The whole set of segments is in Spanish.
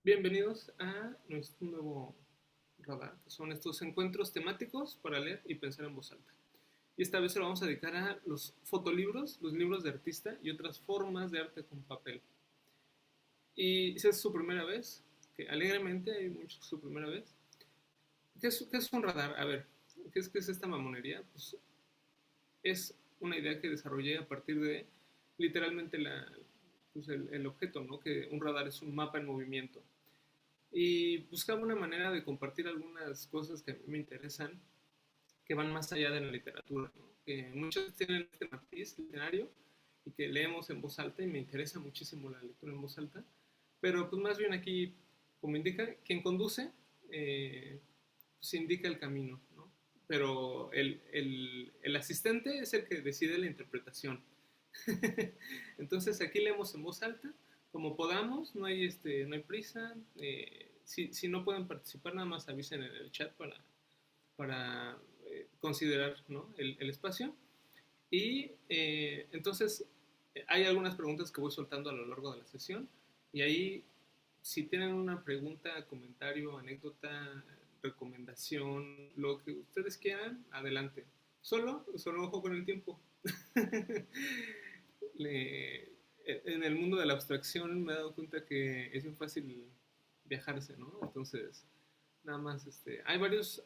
Bienvenidos a nuestro nuevo radar, que son estos encuentros temáticos para leer y pensar en voz alta. Y esta vez se lo vamos a dedicar a los fotolibros, los libros de artista y otras formas de arte con papel. Y si es su primera vez, que alegremente hay muchos que es su primera vez. ¿Qué es un radar? A ver, ¿qué es esta mamonería? Pues es una idea que desarrollé a partir de literalmente el objeto, ¿no? Que un radar es un mapa en movimiento. Y buscaba una manera de compartir algunas cosas que a mí me interesan, que van más allá de la literatura, ¿no? Que muchos tienen este matiz literario y que leemos en voz alta y me interesa muchísimo la lectura en voz alta, pero pues más bien aquí, como indica, quien conduce, se indica el camino, ¿no? Pero el asistente es el que decide la interpretación. Entonces aquí leemos en voz alta, como podamos, no hay prisa. Si no pueden participar, nada más avisen en el chat para considerar, ¿no? el espacio. Y entonces hay algunas preguntas que voy soltando a lo largo de la sesión. Y ahí, si tienen una pregunta, comentario, anécdota, recomendación, lo que ustedes quieran, adelante. Solo ojo con el tiempo. le- en el mundo de la abstracción me he dado cuenta que es bien fácil viajarse, ¿no? Entonces, nada más, hay varios,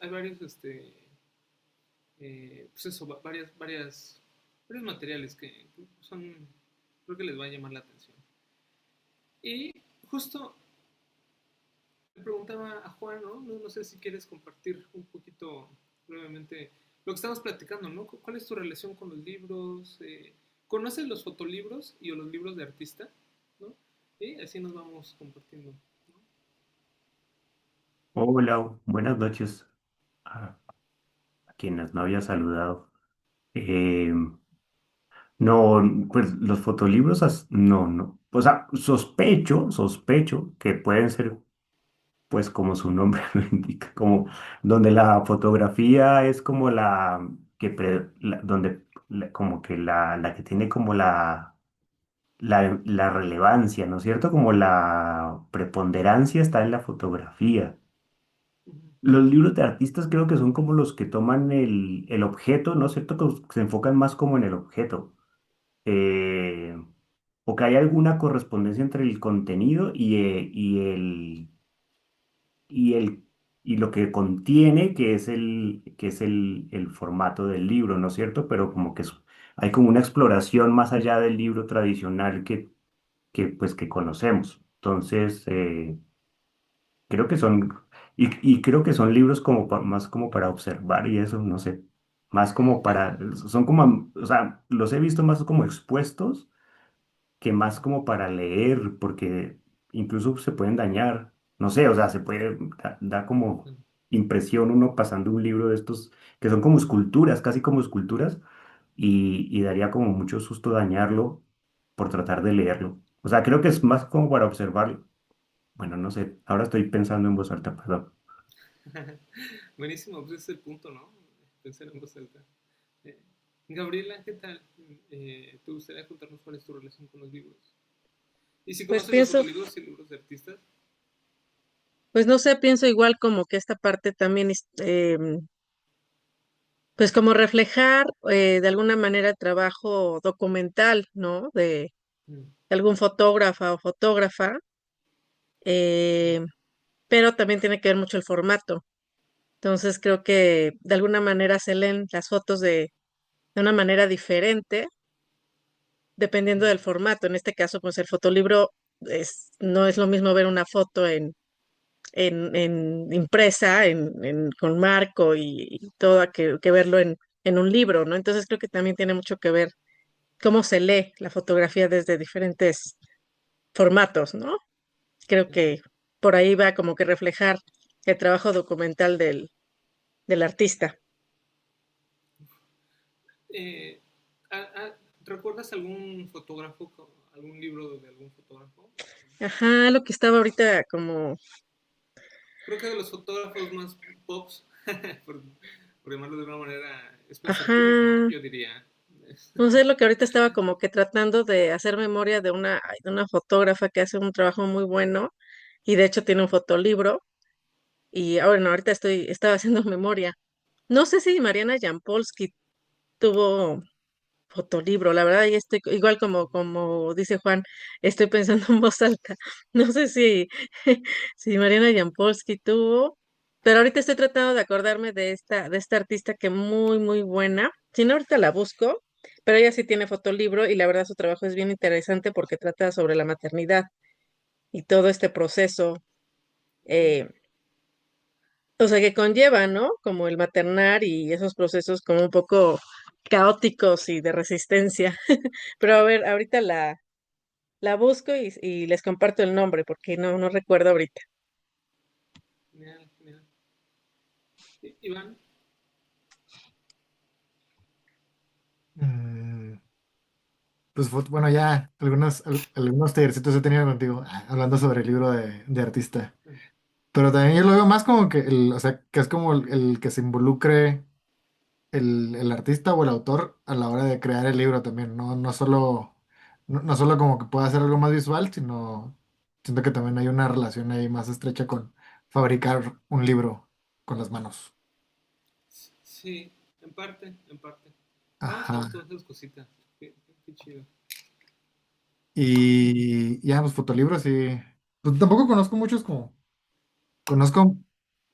pues eso, varios materiales que son, creo que les va a llamar la atención. Y justo le preguntaba a Juan, ¿no? No sé si quieres compartir un poquito brevemente lo que estamos platicando, ¿no? ¿Cuál es tu relación con los libros? ¿Conoces los fotolibros y o los libros de artista? ¿No? Y así nos vamos compartiendo, ¿no? Hola, buenas noches a quienes no había saludado. Eh, no, pues los fotolibros, no, no. O sea, sospecho que pueden ser, pues como su nombre lo indica, como donde la fotografía es como donde como que la que tiene como la relevancia, ¿no es cierto? Como la preponderancia está en la fotografía. Ujú. Los libros de artistas creo que son como los que toman el objeto, ¿no es cierto? Que se enfocan más como en el objeto. Eh, o que hay alguna correspondencia entre el contenido y el y lo que contiene, que es el formato del libro, ¿no es cierto? Pero como que hay como una exploración más allá del libro tradicional que conocemos. Entonces, creo que y creo que son libros como más como para observar y eso, no sé, más como son como, o sea, los he visto más como expuestos que más como para leer, porque incluso se pueden dañar, no sé, o sea, da como impresión uno pasando un libro de estos que son como esculturas, casi como esculturas, y daría como mucho susto dañarlo por tratar de leerlo. O sea, creo que es más como para observarlo. Bueno, no sé, ahora estoy pensando en voz alta, perdón. Buenísimo, pues ese es el punto, ¿no? Pensar en voz alta. Eh, Gabriela, ¿qué tal? ¿Te gustaría contarnos cuál es tu relación con los libros? Y si Pues conoces los pienso, fotolibros y libros de artistas. pues no sé, pienso igual como que esta parte también es, pues como reflejar de alguna manera el trabajo documental, ¿no? De Mm, algún fotógrafa o fotógrafa, eh, pero también tiene que ver mucho el formato. Entonces creo que de alguna manera se leen las fotos de una manera diferente dependiendo mm, del formato. En este caso, pues el fotolibro no es lo mismo ver una foto en impresa, con marco y todo, que verlo en un libro, ¿no? Entonces creo que también tiene mucho que ver cómo se lee la fotografía desde diferentes formatos, ¿no? Creo claro. que por ahí va como que reflejar el trabajo documental del artista. Eh, ah, ah, ¿Recuerdas algún fotógrafo, algún libro de algún fotógrafo? Ajá, lo que estaba ahorita como, Creo que de los fotógrafos más pops, por, por llamarlo de una manera, es Spencer Philip, ¿no? ajá, Yo diría. no sé, lo que ahorita estaba como que tratando de hacer memoria de una fotógrafa que hace un trabajo muy bueno y de hecho tiene un fotolibro. Y bueno, ahorita estaba haciendo memoria. No sé si Mariana Jampolsky tuvo fotolibro, la verdad, y estoy igual como dice Juan, estoy pensando en voz alta. No sé si, si Mariana Jampolsky tuvo, pero ahorita estoy tratando de acordarme de esta artista que muy, muy buena. Si no, ahorita la busco, pero ella sí tiene fotolibro y la verdad su trabajo es bien interesante porque trata sobre la maternidad y todo este proceso, eh, o sea, que conlleva, ¿no? Como el maternar y esos procesos como un poco caóticos y de resistencia. Pero a ver, ahorita la busco y les comparto el nombre porque no recuerdo ahorita. Genial, genial. Iván, Mm, pues bueno, ya algunos tallercitos he tenido contigo, hablando sobre el libro de artista. Pero también yo lo veo más como que o sea, que es como el que se involucre el artista o el autor a la hora de crear el libro también, no solo como que pueda hacer algo más visual, sino siento que también hay una relación ahí más estrecha con fabricar un libro con las manos. sí, en parte, en parte. Vamos con Ajá. todas esas cositas. Qué chido. Y ya, pues fotolibros y pues tampoco conozco muchos como, conozco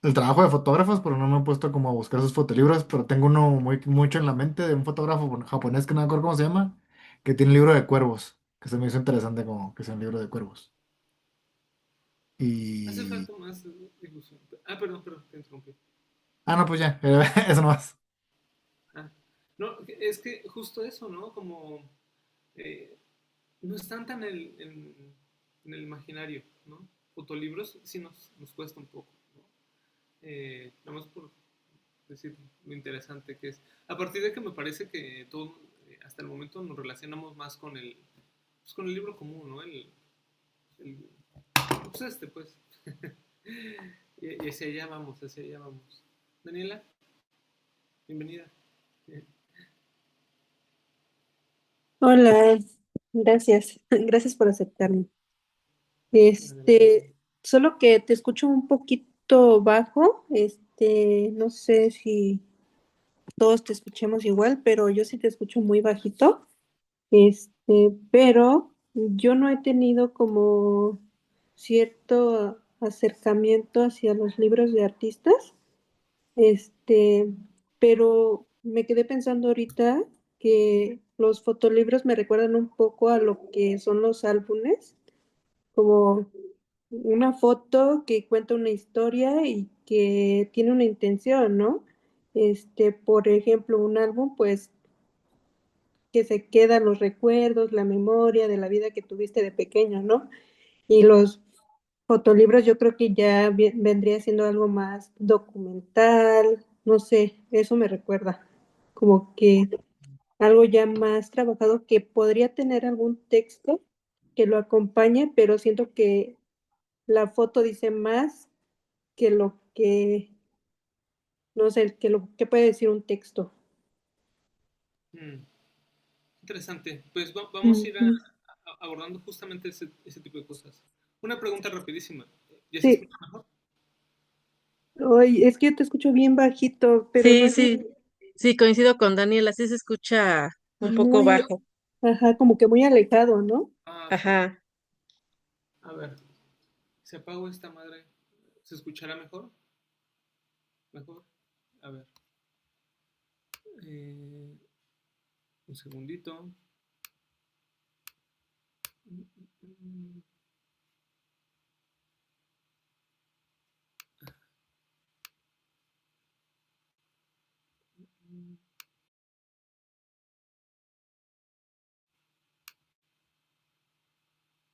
el trabajo de fotógrafos, pero no me he puesto como a buscar sus fotolibros, pero tengo uno mucho en la mente de un fotógrafo japonés que no me acuerdo cómo se llama, que tiene un libro de cuervos, que se me hizo interesante como que sea un libro de cuervos. Hace Y... falta más difusión. Ah, perdón, te interrumpí. Ah, no, pues ya, eso nomás. Ah, no, es que justo eso, ¿no? Como eh, no están tan en el imaginario, ¿no? Fotolibros sí nos cuesta un poco, ¿no? Nada más por decir lo interesante que es. A partir de que me parece que todo, hasta el momento nos relacionamos más pues con el libro común, ¿no? El pues pues. Y hacia allá vamos. Daniela, bienvenida. Hola, gracias. Gracias por aceptarme. Adelante. Solo que te escucho un poquito bajo. No sé si todos te escuchemos igual, pero yo sí te escucho muy bajito. Pero yo no he tenido como cierto acercamiento hacia los libros de artistas. Este, pero me quedé pensando ahorita que los fotolibros me recuerdan un poco a lo que son los álbumes, como una foto que cuenta una historia y que tiene una intención, ¿no? Por ejemplo, un álbum, pues, que se quedan los recuerdos, la memoria de la vida que tuviste de pequeño, ¿no? Y los fotolibros yo creo que ya vendría siendo algo más documental, no sé, eso me recuerda, como que algo ya más trabajado que podría tener algún texto que lo acompañe, pero siento que la foto dice más que lo que, no sé, que lo que puede decir un texto. Mm, interesante. Pues vamos a ir Ujú. abordando justamente ese tipo de cosas. Una pregunta rapidísima. ¿Ya se Sí, escucha mejor? hoy es que yo te escucho bien bajito, pero no Sí, es sí, sí, coincido con Daniel, así se escucha un poco muy, bajo. ajá, como que muy alejado, ¿no? Ah, ok. Ajá. A ver, se apagó esta madre. ¿Se escuchará mejor? Mejor. A ver. eh, un segundito.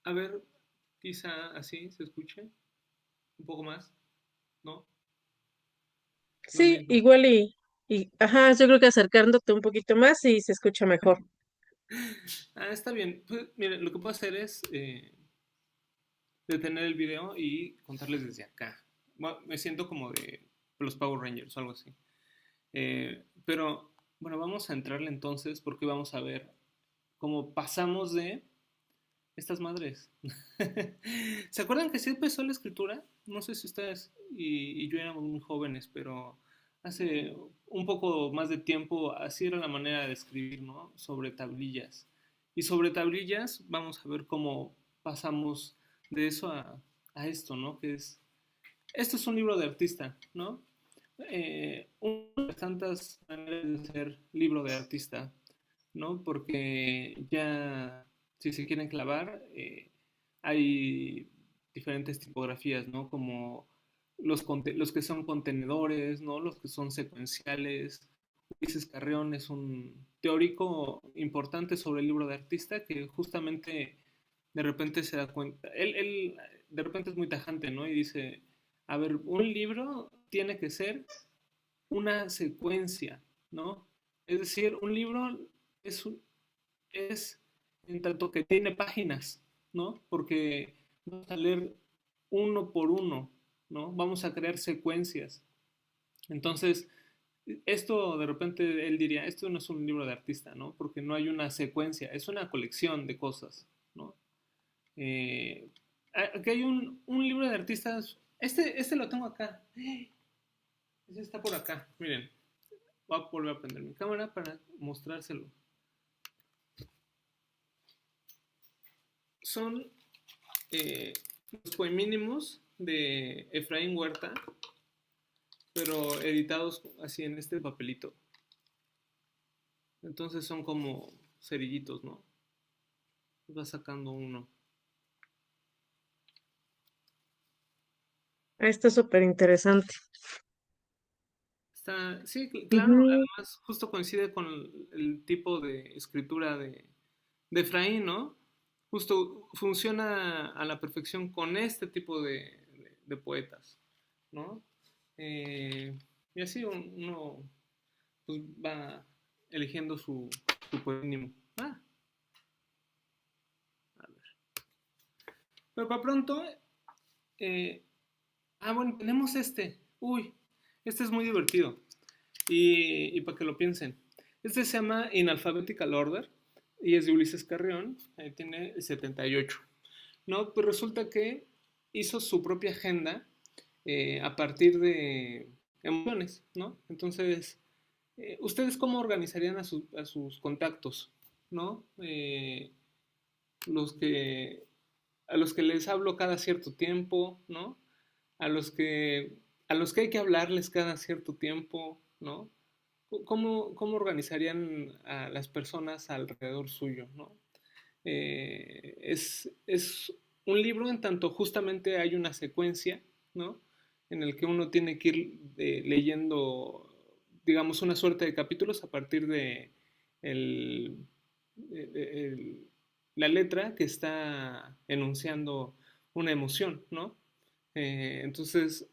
A ver, quizá así se escuche. Un poco más. ¿No? Lo Sí, mismo. igual ajá, yo creo que acercándote un poquito más y se escucha mejor. Ah, está bien. Pues, miren, lo que puedo hacer es detener el video y contarles desde acá. Bueno, me siento como de los Power Rangers o algo así. Pero bueno, vamos a entrarle entonces porque vamos a ver cómo pasamos de estas madres. ¿Se acuerdan que sí empezó la escritura? No sé si ustedes y yo éramos muy jóvenes, pero hace un poco más de tiempo así era la manera de escribir, ¿no? Sobre tablillas. Y sobre tablillas vamos a ver cómo pasamos de eso a esto, ¿no? Esto es un libro de artista, ¿no? Una de las tantas maneras de ser libro de artista, ¿no? Porque ya, si se quieren clavar, hay diferentes tipografías, ¿no? Como los que son contenedores, ¿no? Los que son secuenciales. Ulises Carrión es un teórico importante sobre el libro de artista que justamente de repente se da cuenta, él de repente es muy tajante, ¿no? Y dice, a ver, un libro tiene que ser una secuencia, ¿no? Es decir, un libro es, es en tanto que tiene páginas, ¿no? Porque vamos a leer uno por uno, ¿no? Vamos a crear secuencias. Entonces, esto de repente él diría, esto no es un libro de artista, ¿no? Porque no hay una secuencia, es una colección de cosas, ¿no? Eh, Aquí hay un libro de artistas, este lo tengo acá, este está por acá, miren, voy a volver a prender mi cámara para mostrárselo. Son los poemínimos de Efraín Huerta, pero editados así en este papelito. Entonces son como cerillitos, ¿no? Va sacando uno. Está súper interesante. Sí, claro, Ujú. además justo coincide con el tipo de escritura de Efraín, ¿no? Justo funciona a la perfección con este tipo de poetas, ¿no? Eh, y así uno pues, va eligiendo su poemínimo. A ver. Pero para pronto, eh, bueno, tenemos este. Uy, este es muy divertido. Y para que lo piensen. Este se llama In Alphabetical Order y es de Ulises Carrión. Ahí tiene el 78. ¿No? Pues resulta que hizo su propia agenda a partir de emociones, ¿no? Entonces, ¿ustedes cómo organizarían a sus contactos, ¿no? Los que, a los que les hablo cada cierto tiempo, ¿no? A los que, a los que hay que hablarles cada cierto tiempo, ¿no? ¿Cómo organizarían a las personas alrededor suyo, ¿no? Es un libro en tanto justamente hay una secuencia, ¿no? En el que uno tiene que ir leyendo, digamos, una suerte de capítulos a partir de el, el- la letra que está enunciando una emoción, ¿no? Entonces,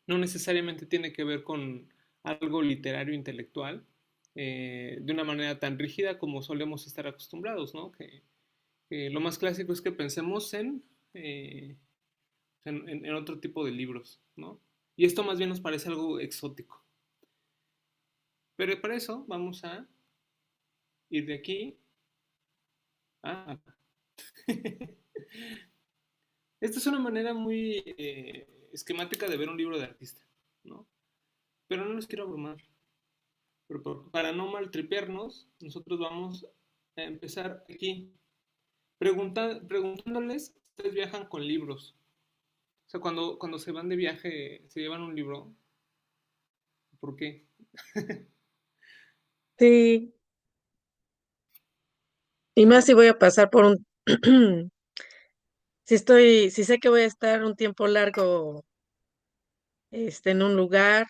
no necesariamente tiene que ver con algo literario intelectual de una manera tan rígida como solemos estar acostumbrados, ¿no? Que lo más clásico es que pensemos en otro tipo de libros, ¿no? Y esto más bien nos parece algo exótico. Pero para eso vamos a ir de aquí a... Esta es una manera muy esquemática de ver un libro de artista, ¿no? Pero no los quiero abrumar. Pero para no maltripearnos, nosotros vamos a empezar aquí preguntándoles si ustedes viajan con libros. O sea, cuando se van de viaje, se llevan un libro. ¿Por qué? Sí, y más si voy a pasar por un, si sé que voy a estar un tiempo largo, en un lugar,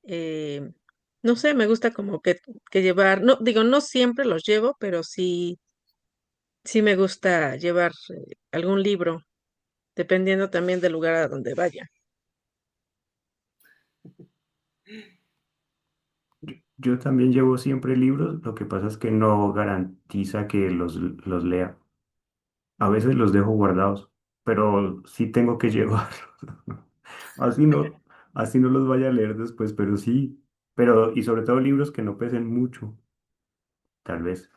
eh, no sé, me gusta como que llevar, no, digo, no siempre los llevo, pero sí me gusta llevar algún libro, dependiendo también del lugar a donde vaya. Yo también llevo siempre libros, lo que pasa es que no garantiza que los lea. A veces los dejo guardados, pero sí tengo que llevarlos. Así no, así no los vaya a leer después, pero sí. Pero, y sobre todo libros que no pesen mucho, tal vez.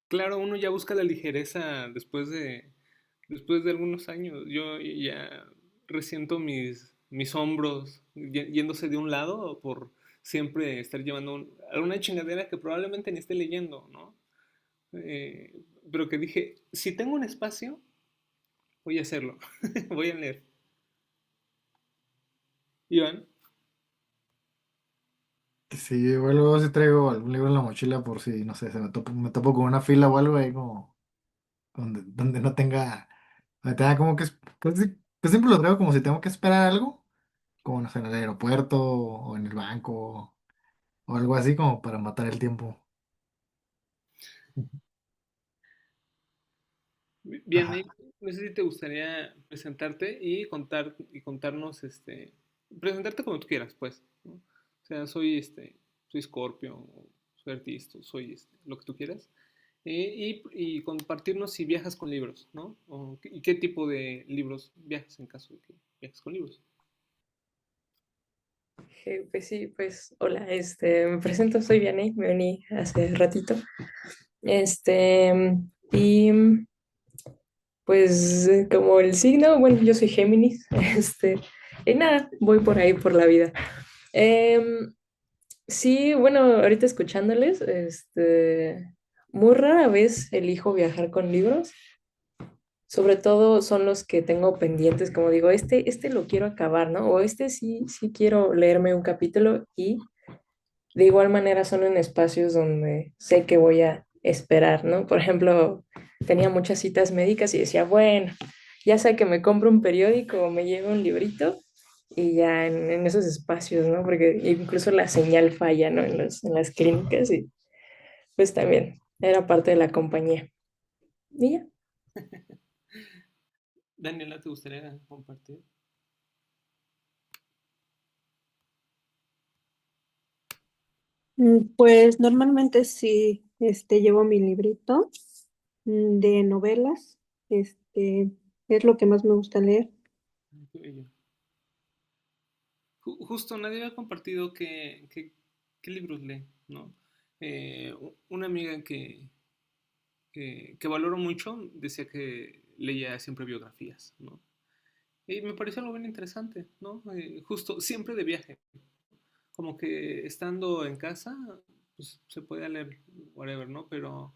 Claro, uno ya busca la ligereza después de algunos años. Yo ya resiento mis hombros yéndose de un lado por siempre estar llevando alguna chingadera que probablemente ni esté leyendo, ¿no? Eh, pero que dije, si tengo un espacio, voy a hacerlo, voy a leer. Iván, Sí, igual luego sí traigo algún libro en la mochila por si, no sé, me topo con una fila o algo ahí como donde no tenga, donde tenga como que, pues, sí, pues siempre lo traigo como si tengo que esperar algo, como no sé, en el aeropuerto o en el banco o algo así como para matar el tiempo. bien, Ajá. Nick, no sé si te gustaría presentarte y contarnos, presentarte como tú quieras, pues, ¿no? O sea, soy Scorpio, soy artista, soy lo que tú quieras. Y compartirnos si viajas con libros, ¿no? Y qué tipo de libros viajas en caso de que viajes con libros. Pues sí, pues hola, me presento, soy Vianney, me uní hace ratito. Este, y pues como el signo, bueno, yo soy Géminis, y nada, voy por ahí por la vida. Em, sí, bueno, ahorita escuchándoles, muy rara vez elijo viajar con libros, sobre todo son los que tengo pendientes, como digo, este lo quiero acabar, ¿no? O este sí, sí quiero leerme un capítulo y de igual manera son en espacios donde sé que voy a esperar, ¿no? Por ejemplo, tenía muchas citas médicas y decía, bueno, ya sea que me compro un periódico o me lleve un librito y ya en esos espacios, ¿no? Porque incluso la señal falla, ¿no? En las clínicas y pues también era parte de la compañía. Y ya. Daniela, ¿te gustaría compartir? Pues normalmente sí, llevo mi librito de novelas, es lo que más me gusta leer. Ay, qué bello. Justo nadie había compartido qué libros lee, ¿no? Una amiga que valoro mucho decía que leía siempre biografías, ¿no? Y me pareció algo bien interesante, ¿no? Justo, siempre de viaje. Como que estando en casa, pues se podía leer whatever, ¿no? Pero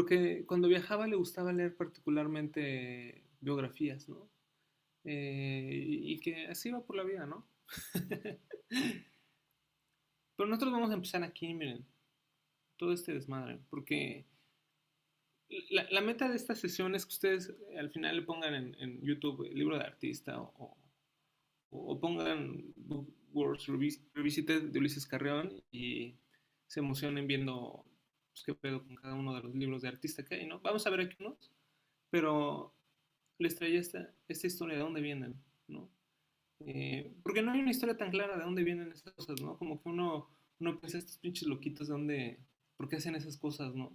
que cuando viajaba le gustaba leer particularmente biografías, ¿no? Y que así va por la vida, ¿no? Pero nosotros vamos a empezar aquí, miren, todo este desmadre, porque la meta de esta sesión es que ustedes al final le pongan en YouTube el libro de artista o pongan Book Wars Revisited de Ulises Carrión y se emocionen viendo pues, qué pedo con cada uno de los libros de artista que hay, ¿no? Vamos a ver aquí unos, pero les traía esta historia de dónde vienen, ¿no? Porque no hay una historia tan clara de dónde vienen esas cosas, ¿no? Como que uno piensa estos pinches loquitos de dónde, por qué hacen esas cosas, ¿no?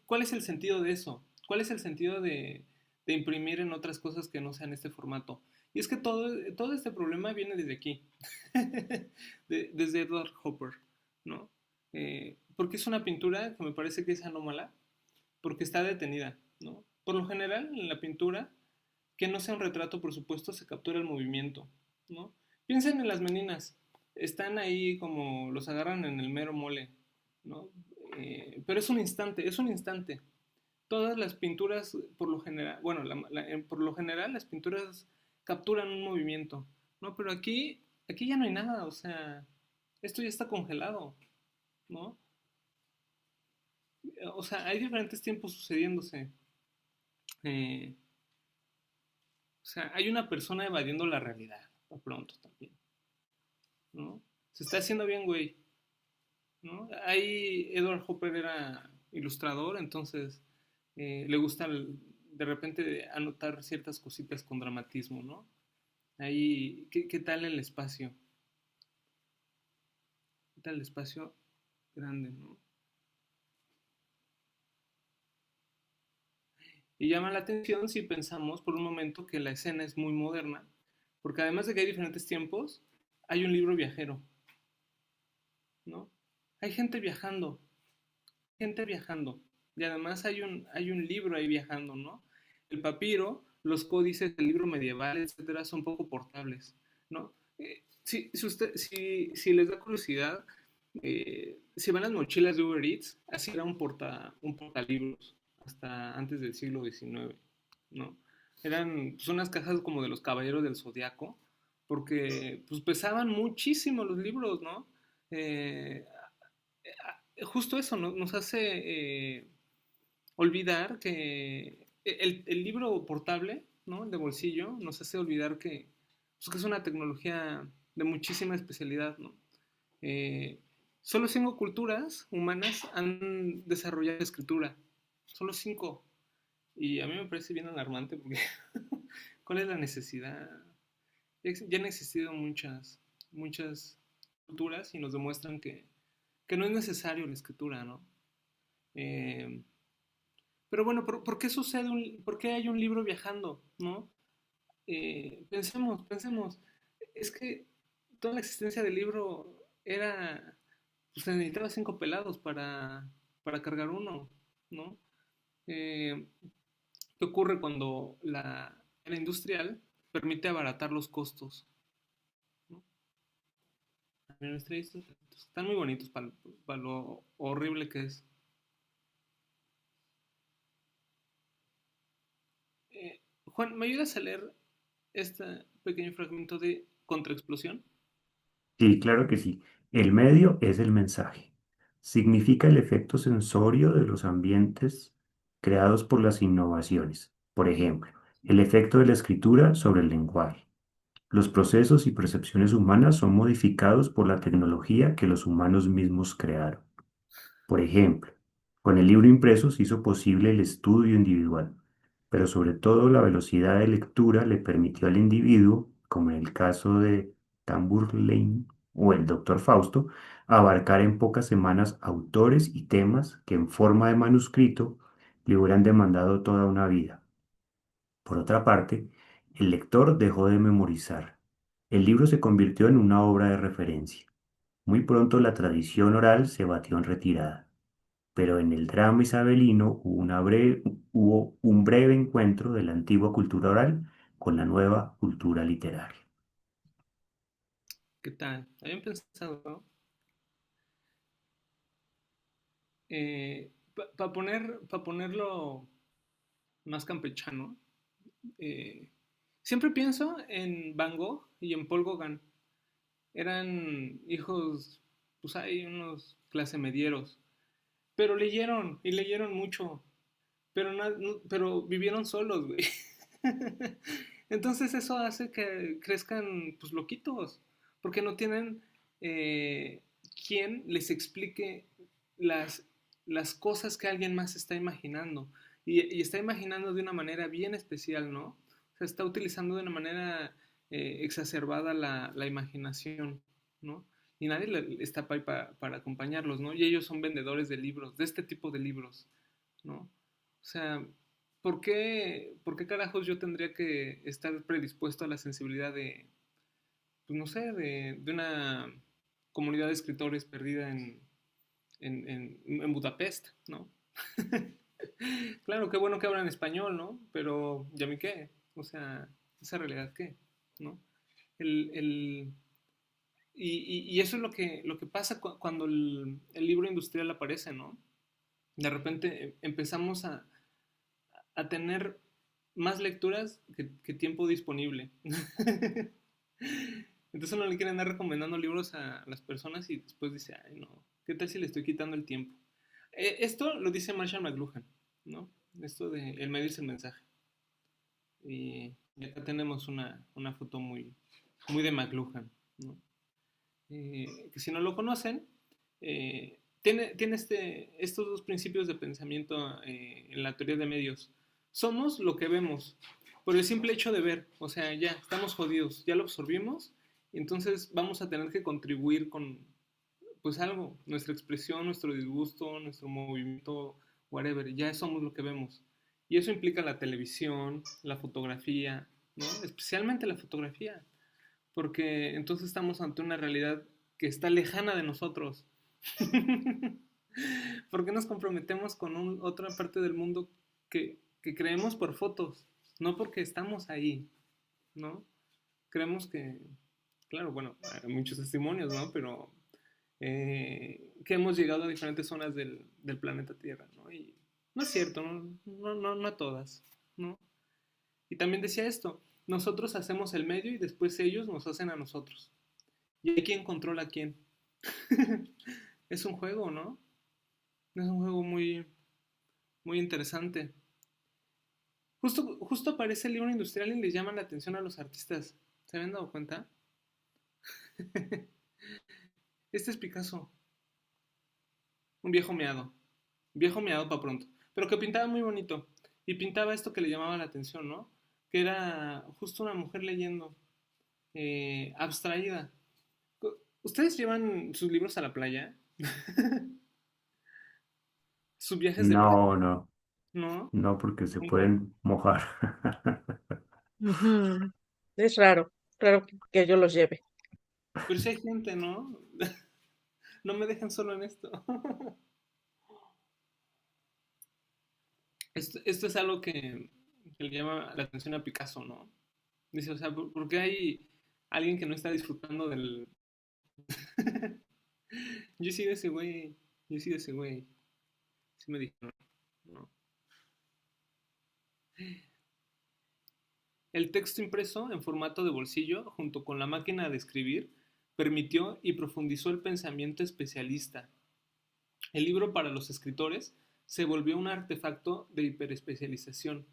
¿Cuál es el sentido de eso? ¿Cuál es el sentido de imprimir en otras cosas que no sean este formato? Y es que todo este problema viene desde aquí, desde Edward Hopper, ¿no? Porque es una pintura que me parece que es anómala, porque está detenida, ¿no? Por lo general, en la pintura, que no sea un retrato, por supuesto, se captura el movimiento, ¿no? Piensen en las meninas, están ahí como los agarran en el mero mole, ¿no? Pero es un instante. Todas las pinturas, por lo general, bueno, por lo general las pinturas capturan un movimiento, ¿no? Pero aquí ya no hay nada, o sea, esto ya está congelado, ¿no? O sea, hay diferentes tiempos sucediéndose. Eh, o sea, hay una persona evadiendo la realidad, por pronto también, ¿no? Se está haciendo bien, güey, ¿no? Ahí Edward Hopper era ilustrador, entonces le gusta de repente anotar ciertas cositas con dramatismo, ¿no? Ahí, ¿qué tal el espacio? ¿Qué tal el espacio grande, ¿no? Y llama la atención si pensamos por un momento que la escena es muy moderna, porque además de que hay diferentes tiempos, hay un libro viajero, ¿no? Hay gente viajando, gente viajando. Y además hay un libro ahí viajando, ¿no? El papiro, los códices del libro medieval, etcétera, son poco portables, ¿no? Si les da curiosidad, si van las mochilas de Uber Eats, así era un portalibros hasta antes del siglo XIX, ¿no? Eran pues, unas cajas como de los caballeros del Zodiaco, porque pues pesaban muchísimo los libros, ¿no? Eh, Justo eso nos hace olvidar que el libro portable, ¿no? El de bolsillo, nos hace olvidar pues, que es una tecnología de muchísima especialidad, ¿no? Eh, Solo 5 culturas humanas han desarrollado la escritura. Solo 5. Y a mí me parece bien alarmante porque ¿cuál es la necesidad? Ya han existido muchas culturas y nos demuestran que no es necesario la escritura, ¿no? Eh, pero bueno, ¿por qué por qué hay un libro viajando, ¿no? Pensemos, es que toda la existencia del libro era, pues se necesitaba 5 pelados para cargar uno, ¿no? Eh, ¿Qué ocurre cuando la era industrial permite abaratar los costos, ¿no? Mira, están muy bonitos para lo horrible que es. Juan, ¿me ayudas a leer este pequeño fragmento de Contraexplosión? Sí, claro que sí. El medio es el mensaje. Significa el efecto sensorio de los ambientes creados por las innovaciones. Por ejemplo, el efecto de la escritura sobre el lenguaje. Los procesos y percepciones humanas son modificados por la tecnología que los humanos mismos crearon. Por ejemplo, con el libro impreso se hizo posible el estudio individual, pero sobre todo la velocidad de lectura le permitió al individuo, como en el caso de Tamburlaine o el Dr. Fausto, abarcar en pocas semanas autores y temas que en forma de manuscrito le hubieran demandado toda una vida. Por otra parte, el lector dejó de memorizar. El libro se convirtió en una obra de referencia. Muy pronto la tradición oral se batió en retirada, pero en el drama isabelino hubo un breve encuentro de la antigua cultura oral con la nueva cultura literaria. ¿Qué tal? Habían pensado, ¿no? Para ponerlo más campechano, eh, siempre pienso en Van Gogh y en Paul Gauguin. Eran hijos, pues hay unos clase medieros, pero leyeron y leyeron mucho, pero, pero vivieron solos, güey. Entonces eso hace que crezcan pues loquitos, porque no tienen eh, quien les explique las, las cosas que alguien más está imaginando. Y está imaginando de una manera bien especial, ¿no? O sea, está utilizando de una manera exacerbada la imaginación, ¿no? Y nadie está ahí para acompañarlos, ¿no? Y ellos son vendedores de libros, de este tipo de libros, ¿no? O sea, por qué carajos yo tendría que estar predispuesto a la sensibilidad pues no sé, de una comunidad de escritores perdida en Budapest, ¿no? Claro, qué bueno que hablan español, ¿no? Pero, ¿ya mí qué? O sea, esa realidad qué, ¿no? El, el, y eso es lo que pasa cuando el libro industrial aparece, ¿no? De repente empezamos a tener más lecturas que tiempo disponible. Entonces uno le quiere andar recomendando libros a las personas y después dice, ay no, ¿qué tal si le estoy quitando el tiempo? Esto lo dice Marshall McLuhan, ¿no? Esto de el medio es el mensaje. Y acá tenemos una foto muy de McLuhan, ¿no? Que si no lo conocen, tiene estos dos principios de pensamiento en la teoría de medios. Somos lo que vemos, por el simple hecho de ver, o sea, ya estamos jodidos, ya lo absorbimos, y entonces vamos a tener que contribuir con, pues algo, nuestra expresión, nuestro disgusto, nuestro movimiento, whatever, ya somos lo que vemos. Y eso implica la televisión, la fotografía, ¿no? Especialmente la fotografía, porque entonces estamos ante una realidad que está lejana de nosotros. ¿Por qué nos comprometemos con otra parte del mundo que creemos por fotos? No porque estamos ahí, ¿no? Creemos que, claro, bueno, hay muchos testimonios, ¿no? Pero que hemos llegado a diferentes zonas del planeta Tierra, ¿no? Y no es cierto, no a todas, ¿no? Y también decía esto, nosotros hacemos el medio y después ellos nos hacen a nosotros. ¿Y hay quién controla a quién? Es un juego, ¿no? Es un juego muy, muy interesante. Justo aparece el libro industrial y le llaman la atención a los artistas. ¿Se habían dado cuenta? Este es Picasso, un viejo meado para pronto, pero que pintaba muy bonito y pintaba esto que le llamaba la atención, ¿no? Que era justo una mujer leyendo, abstraída. ¿Ustedes llevan sus libros a la playa? ¿Sus viajes de playa? No, no, ¿No? no, porque se Nunca. pueden mojar. Ujú. Es raro, raro que yo los lleve. Pero si hay gente, ¿no? No me dejen solo en esto. Esto es algo que le llama la atención a Picasso, ¿no? Dice, o sea, ¿por qué hay alguien que no está disfrutando del... Yo he sido ese güey, yo he sido ese güey. Sí me dijeron, ¿no? El texto impreso en formato de bolsillo, junto con la máquina de escribir, permitió y profundizó el pensamiento especialista. El libro para los escritores se volvió un artefacto de hiperespecialización,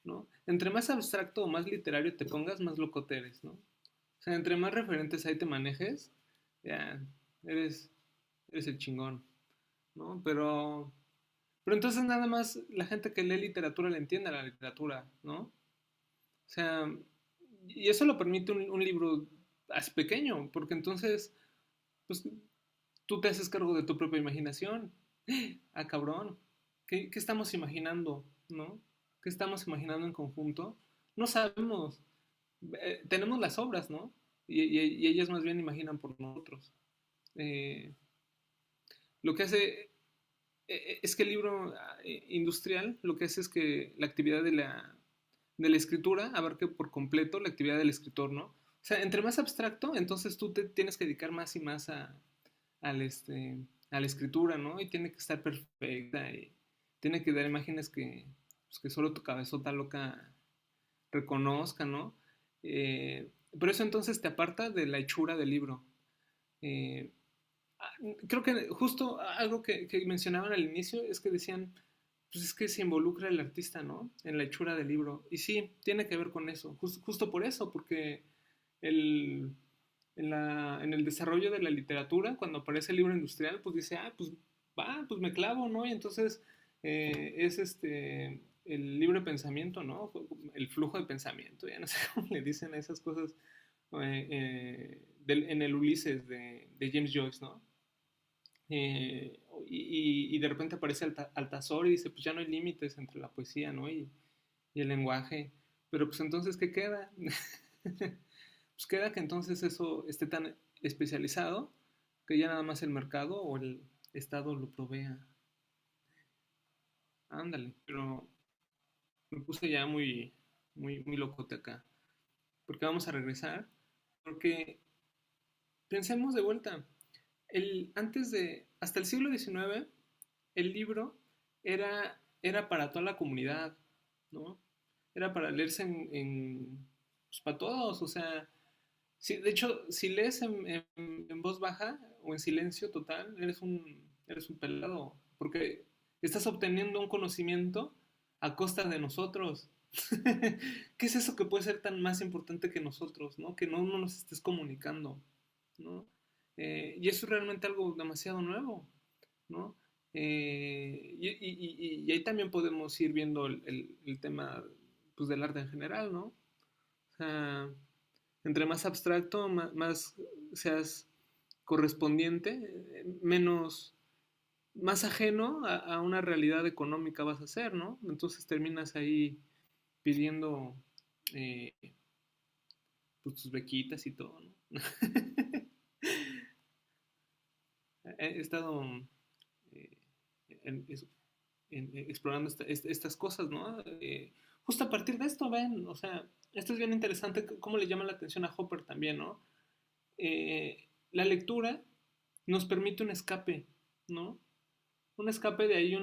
¿no? Entre más abstracto o más literario te pongas, más locote eres, ¿no? O sea, entre más referentes ahí te manejes, ya eres, eres el chingón, ¿no? Pero entonces nada más la gente que lee literatura le entiende a la literatura, ¿no? O sea, y eso lo permite un libro así pequeño, porque entonces, pues tú te haces cargo de tu propia imaginación. Ah, cabrón, ¿qué estamos imaginando, no? ¿Qué estamos imaginando en conjunto? No sabemos. Tenemos las obras, ¿no? Y ellas más bien imaginan por nosotros. Eh, lo que hace es que el libro industrial lo que hace es que la actividad de la escritura abarque por completo la actividad del escritor, ¿no? O sea, entre más abstracto, entonces tú te tienes que dedicar más y más al a la escritura, ¿no? Y tiene que estar perfecta y tiene que dar imágenes pues, que solo tu cabezota loca reconozca, ¿no? Pero eso entonces te aparta de la hechura del libro. Eh, Creo que justo algo que mencionaban al inicio es que decían, pues es que se involucra el artista, ¿no? En la hechura del libro. Y sí, tiene que ver con eso, justo por eso, porque el, en el desarrollo de la literatura, cuando aparece el libro industrial, pues dice, ah, pues va, pues me clavo, ¿no? Y entonces es el libre pensamiento, ¿no? El flujo de pensamiento, ya no sé cómo le dicen a esas cosas en el Ulises de James Joyce, ¿no? Y de repente aparece Altazor y dice, pues ya no hay límites entre la poesía, ¿no? Y el lenguaje. Pero pues entonces, ¿qué queda? Pues queda que entonces eso esté tan especializado que ya nada más el mercado o el Estado lo provea. Ándale, pero me puse ya muy locote acá. Porque vamos a regresar. Porque pensemos de vuelta. Hasta el siglo XIX, el libro era para toda la comunidad, ¿no? Era para leerse pues, para todos, o sea, de hecho, si lees en voz baja o en silencio total, eres un pelado, porque estás obteniendo un conocimiento a costa de nosotros. ¿Qué es eso que puede ser tan más importante que nosotros, ¿no? Que no nos estés comunicando, ¿no? Y eso es realmente algo demasiado nuevo, ¿no? Y ahí también podemos ir viendo el tema pues, del arte en general, ¿no? O sea, entre más abstracto, más seas correspondiente, más ajeno a una realidad económica vas a ser, ¿no? Entonces terminas ahí pidiendo eh, pues, tus bequitas y todo, ¿no? He estado en- es- explorando estas cosas, ¿no? Justo a partir de esto, ven, o sea, esto es bien interesante, cómo le llama la atención a Hopper también, ¿no? La lectura nos permite un escape, ¿no? Un escape de ahí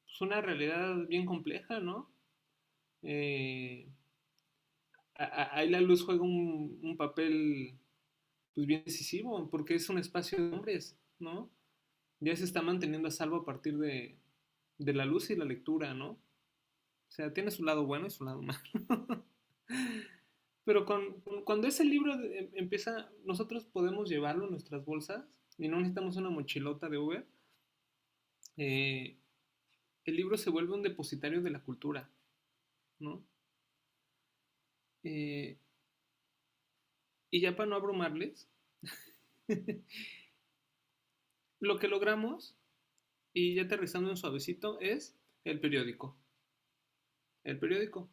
pues una realidad bien compleja, ¿no? Eh, Ahí la luz juega un papel pues bien decisivo, porque es un espacio de hombres, ¿no? Ya se está manteniendo a salvo a partir de la luz y la lectura, ¿no? O sea, tiene su lado bueno y su lado malo. Pero cuando ese libro empieza, nosotros podemos llevarlo en nuestras bolsas y no necesitamos una mochilota de Uber. eh, el libro se vuelve un depositario de la cultura, ¿no? Eh, y ya para no abrumarles, lo que logramos, y ya aterrizando en suavecito, es el periódico. El periódico.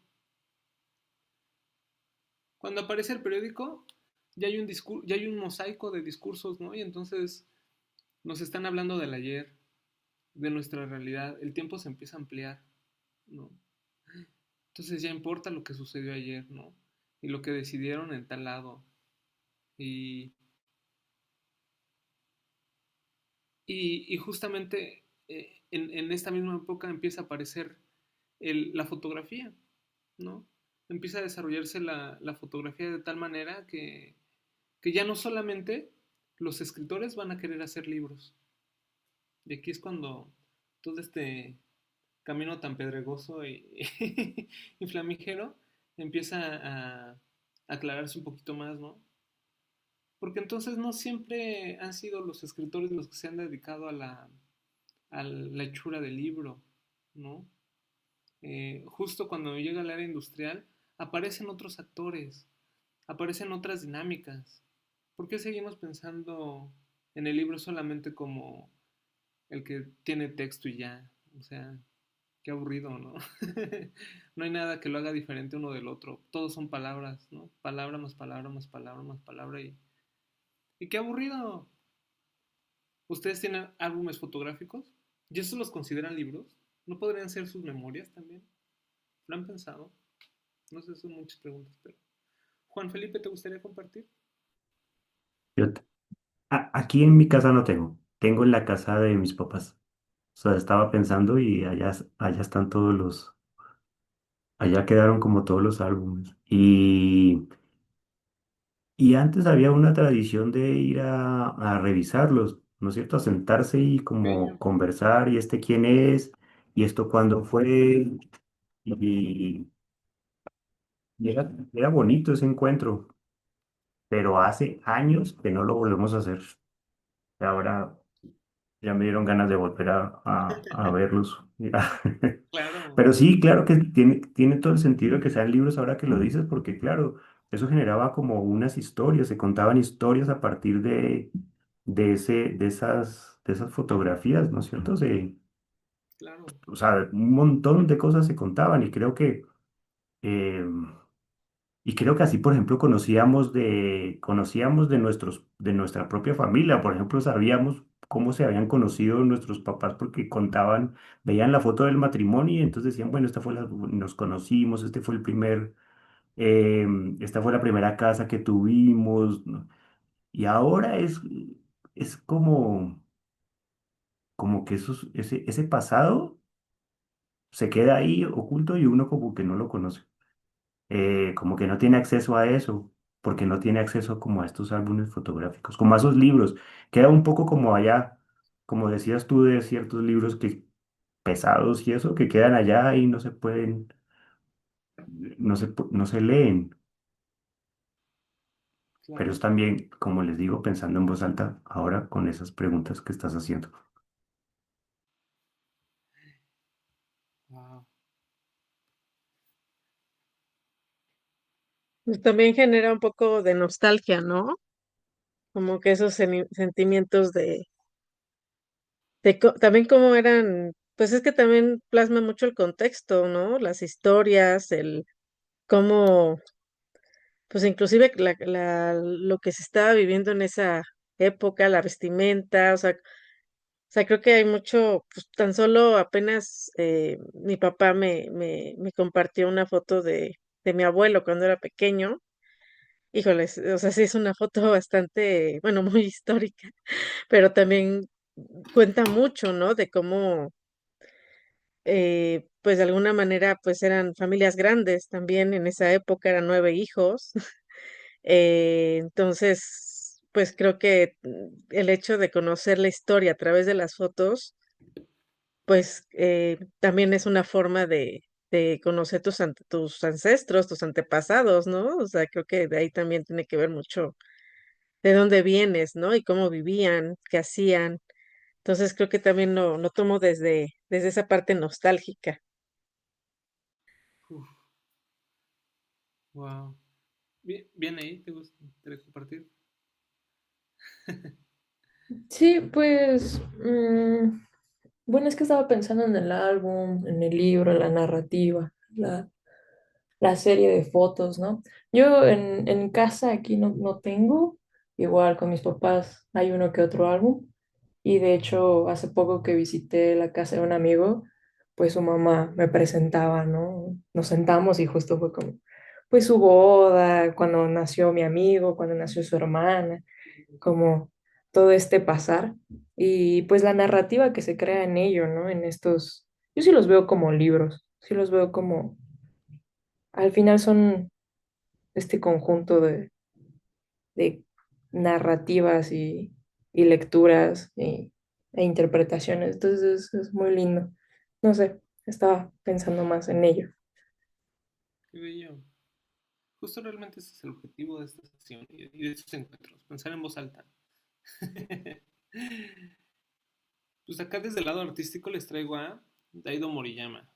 Cuando aparece el periódico, ya hay un mosaico de discursos, ¿no? Y entonces nos están hablando del ayer, de nuestra realidad. El tiempo se empieza a ampliar, ¿no? Entonces ya importa lo que sucedió ayer, ¿no? Y lo que decidieron en tal lado. Y, y justamente en esta misma época empieza a aparecer la fotografía, ¿no? Empieza a desarrollarse la fotografía de tal manera que ya no solamente los escritores van a querer hacer libros. Y aquí es cuando todo este camino tan pedregoso y flamígero empieza a aclararse un poquito más, ¿no? Porque entonces no siempre han sido los escritores los que se han dedicado a la hechura del libro, ¿no? Justo cuando llega la era industrial, aparecen otros actores, aparecen otras dinámicas. ¿Por qué seguimos pensando en el libro solamente como el que tiene texto y ya? O sea, qué aburrido, ¿no? No hay nada que lo haga diferente uno del otro. Todos son palabras, ¿no? Palabra más palabra más palabra más palabra y qué aburrido. ¿Ustedes tienen álbumes fotográficos? ¿Y eso los consideran libros? ¿No podrían ser sus memorias también? ¿Lo han pensado? No sé, son muchas preguntas, pero... Juan Felipe, ¿te gustaría compartir? Yo t- Aquí en mi casa no tengo, tengo en la casa de mis papás. O sea, estaba pensando y allá están allá quedaron como todos los álbumes. Y antes había una tradición de ir a revisarlos, ¿no es cierto? A sentarse y como Bello. conversar, y este quién es, y esto cuándo fue, y, y era bonito ese encuentro, pero hace años que no lo volvemos a hacer. Ahora ya me dieron ganas de volver a verlos. Claro, Pero sí, claro que tiene todo el sentido que sean libros ahora que lo dices, porque claro, eso generaba como unas historias, se contaban historias a partir de esas fotografías, ¿no es cierto? claro. O sea, un montón de cosas se contaban eh, y creo que así, por ejemplo, conocíamos de nuestra propia familia. Por ejemplo, sabíamos cómo se habían conocido nuestros papás porque contaban, veían la foto del matrimonio y entonces decían, bueno, nos conocimos, eh, esta fue la primera casa que tuvimos, ¿no? Y ahora es como que ese pasado se queda ahí oculto y uno como que no lo conoce. Como que no tiene acceso a eso, porque no tiene acceso como a estos álbumes fotográficos, como a esos libros. Queda un poco como allá, como decías tú, de ciertos libros que pesados y eso, que quedan allá y no se pueden, no se leen. Pero es Claro. también, como les digo, pensando en voz alta ahora con esas preguntas que estás haciendo. Wow. Pues también genera un poco de nostalgia, ¿no? Como que esos sentimientos también como eran, pues es que también plasma mucho el contexto, ¿no? Las historias, el cómo, pues inclusive lo que se estaba viviendo en esa época, la vestimenta, o sea, sea, creo que hay mucho, pues tan solo apenas mi papá me compartió una foto de mi abuelo cuando era pequeño. Híjoles, o sea, sí es una foto bastante, bueno, muy histórica, pero también cuenta mucho, ¿no? De cómo, pues de alguna manera, pues eran familias grandes también en esa época, eran 9 hijos. Entonces, pues creo que el hecho de conocer la historia a través de las fotos, pues también es una forma de conocer tus ancestros, tus antepasados, ¿no? O sea, creo que de ahí también tiene que ver mucho de dónde vienes, ¿no? Y cómo vivían, qué hacían. Entonces creo que también lo tomo desde esa parte nostálgica. Uf, wow. Bien, bien ahí, ¿te gusta compartir? Sí, pues, bueno, es que estaba pensando en el álbum, en el libro, la narrativa, la serie de fotos, ¿no? Yo en casa aquí no tengo, igual con mis papás hay uno que otro álbum, y de hecho hace poco que visité la casa de un amigo, pues su mamá me presentaba, ¿no? Nos sentamos y justo fue como, pues su boda, cuando nació mi amigo, cuando nació su hermana, como todo este pasar, y pues la narrativa que se crea en ello, ¿no? En estos, yo sí los veo como libros, sí los veo como al final son este conjunto de narrativas y lecturas e interpretaciones. Entonces es muy lindo. No sé, estaba pensando más en ello. Qué bello. Justo realmente ese es el objetivo de esta sesión y de estos encuentros, pensar en voz alta. Pues acá desde el lado artístico les traigo a Daido Moriyama,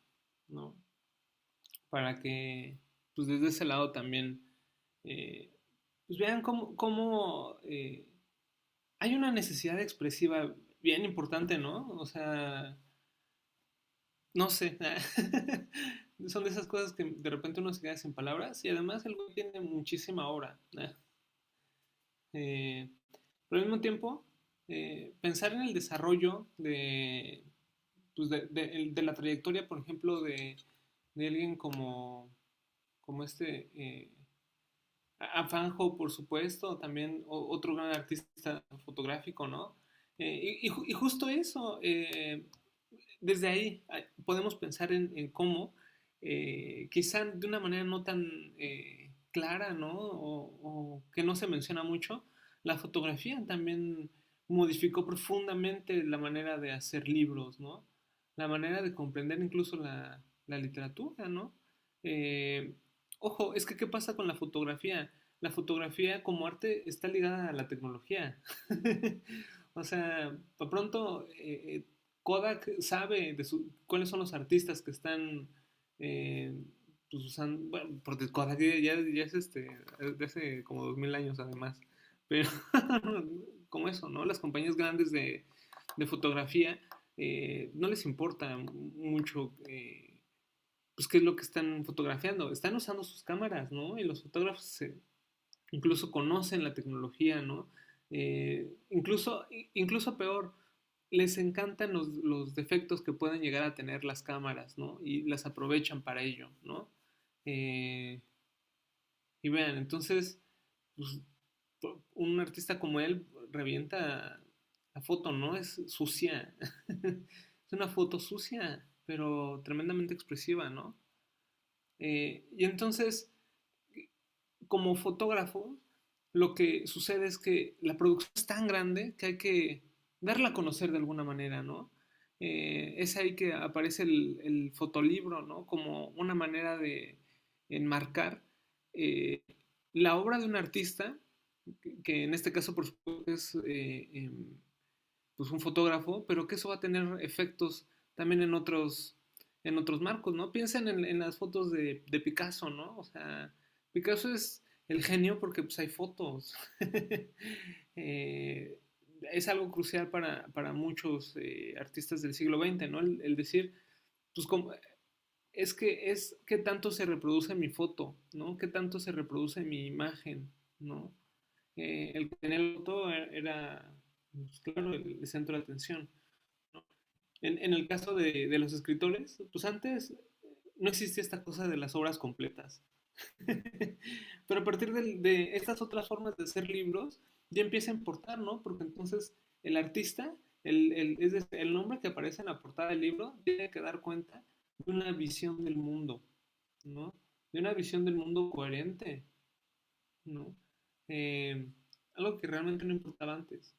¿no? Para que, pues desde ese lado también, eh, pues vean cómo hay una necesidad expresiva bien importante, ¿no? O sea, no sé, son de esas cosas que de repente uno se queda sin palabras y además el güey tiene muchísima obra, ¿no? Eh, pero al mismo tiempo, pensar en el desarrollo pues de la trayectoria, por ejemplo, de alguien como a Fanjo, por supuesto, también otro gran artista fotográfico, ¿no? Y justo eso, desde ahí podemos pensar en cómo, quizá de una manera no tan clara, ¿no? O que no se menciona mucho, la fotografía también modificó profundamente la manera de hacer libros, ¿no? La manera de comprender incluso la literatura, ¿no? Eh, Ojo, es que ¿qué pasa con la fotografía? La fotografía como arte está ligada a la tecnología. O sea, por pronto Kodak sabe cuáles son los artistas que están eh, pues usando, bueno, porque Kodak ya es de hace como 2000 años además, pero como eso, ¿no? Las compañías grandes de fotografía no les importa mucho pues qué es lo que están fotografiando, están usando sus cámaras, ¿no? Y los fotógrafos incluso conocen la tecnología, ¿no? Incluso peor, les encantan los defectos que pueden llegar a tener las cámaras, ¿no? Y las aprovechan para ello, ¿no? Eh, y vean, entonces, pues, un artista como él revienta la foto, ¿no? Es sucia. Es una foto sucia, pero tremendamente expresiva, ¿no? Y entonces, como fotógrafo, lo que sucede es que la producción es tan grande que hay que darla a conocer de alguna manera, ¿no? Es ahí que aparece el fotolibro, ¿no? Como una manera de enmarcar eh, la obra de un artista, que en este caso por supuesto es pues un fotógrafo, pero que eso va a tener efectos también en otros marcos, ¿no? Piensen en las fotos de Picasso, ¿no? O sea, Picasso es el genio porque pues hay fotos. eh, es algo crucial para muchos artistas del siglo XX, ¿no? El decir, pues como, es que es qué tanto se reproduce mi foto, ¿no? Qué tanto se reproduce mi imagen, ¿no? El que tenía el foto era pues, claro, el centro de atención. en el caso de los escritores, pues antes no existía esta cosa de las obras completas. Pero a partir de estas otras formas de hacer libros, ya empieza a importar, ¿no? Porque entonces el artista, es decir, el nombre que aparece en la portada del libro, tiene que dar cuenta de una visión del mundo, ¿no? De una visión del mundo coherente, ¿no? Eh, Algo que realmente no importaba antes.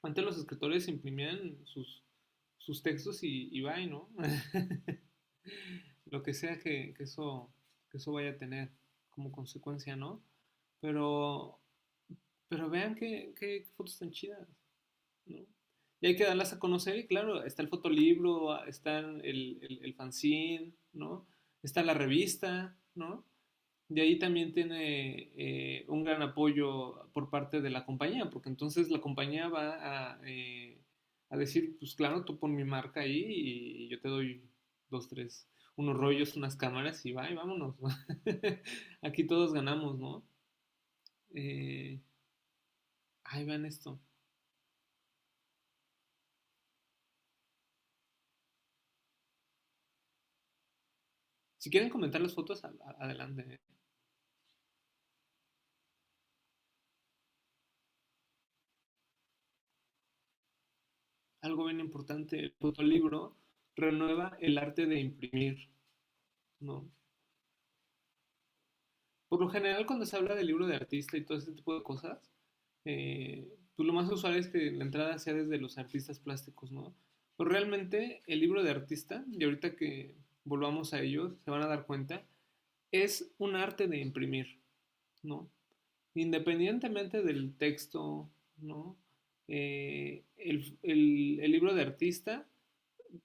Antes los escritores imprimían sus textos y bye, ¿no? Lo que sea que eso vaya a tener como consecuencia, ¿no? Pero, pero vean qué fotos tan chidas, ¿no? Y hay que darlas a conocer y claro, está el fotolibro, está el fanzine, ¿no? Está la revista, ¿no? De ahí también tiene un gran apoyo por parte de la compañía, porque entonces la compañía va a decir, pues claro, tú pon mi marca ahí y yo te doy dos, tres, unos rollos, unas cámaras y va y vámonos. Aquí todos ganamos, ¿no? Eh, Ay, vean esto. Si quieren comentar las fotos, adelante. Algo bien importante, el fotolibro renueva el arte de imprimir, ¿no? Por lo general, cuando se habla de libro de artista y todo ese tipo de cosas, pues lo más usual es que la entrada sea desde los artistas plásticos, ¿no? Pero realmente el libro de artista, y ahorita que volvamos a ellos, se van a dar cuenta, es un arte de imprimir, ¿no? Independientemente del texto, ¿no? El libro de artista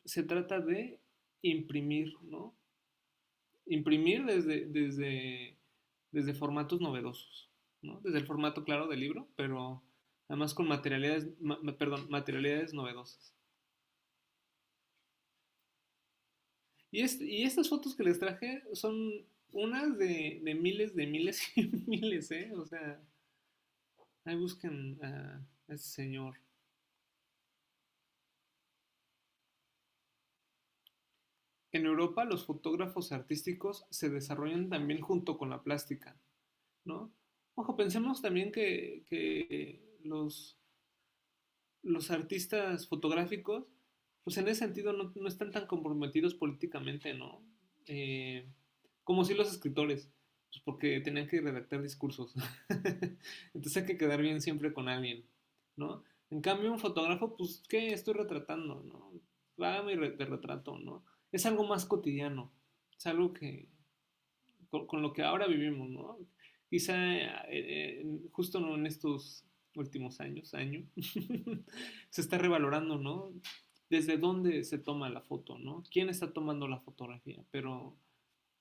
se trata de imprimir, ¿no? Imprimir desde formatos novedosos, ¿no? Desde el formato claro del libro, pero además con materialidades novedosas. Y estas fotos que les traje son unas de miles y miles, ¿eh? O sea, ahí busquen a ese señor. En Europa los fotógrafos artísticos se desarrollan también junto con la plástica, ¿no? Ojo, pensemos también que los artistas fotográficos, pues en ese sentido no están tan comprometidos políticamente, ¿no? Eh, Como si los escritores, pues porque tenían que redactar discursos. Entonces hay que quedar bien siempre con alguien, ¿no? En cambio, un fotógrafo, pues, ¿qué estoy retratando, no? Hágame de retrato, ¿no? Es algo más cotidiano, es algo que, con lo que ahora vivimos, ¿no? Quizá justo ¿no? en estos últimos año, se está revalorando, ¿no? Desde dónde se toma la foto, ¿no? ¿Quién está tomando la fotografía? Pero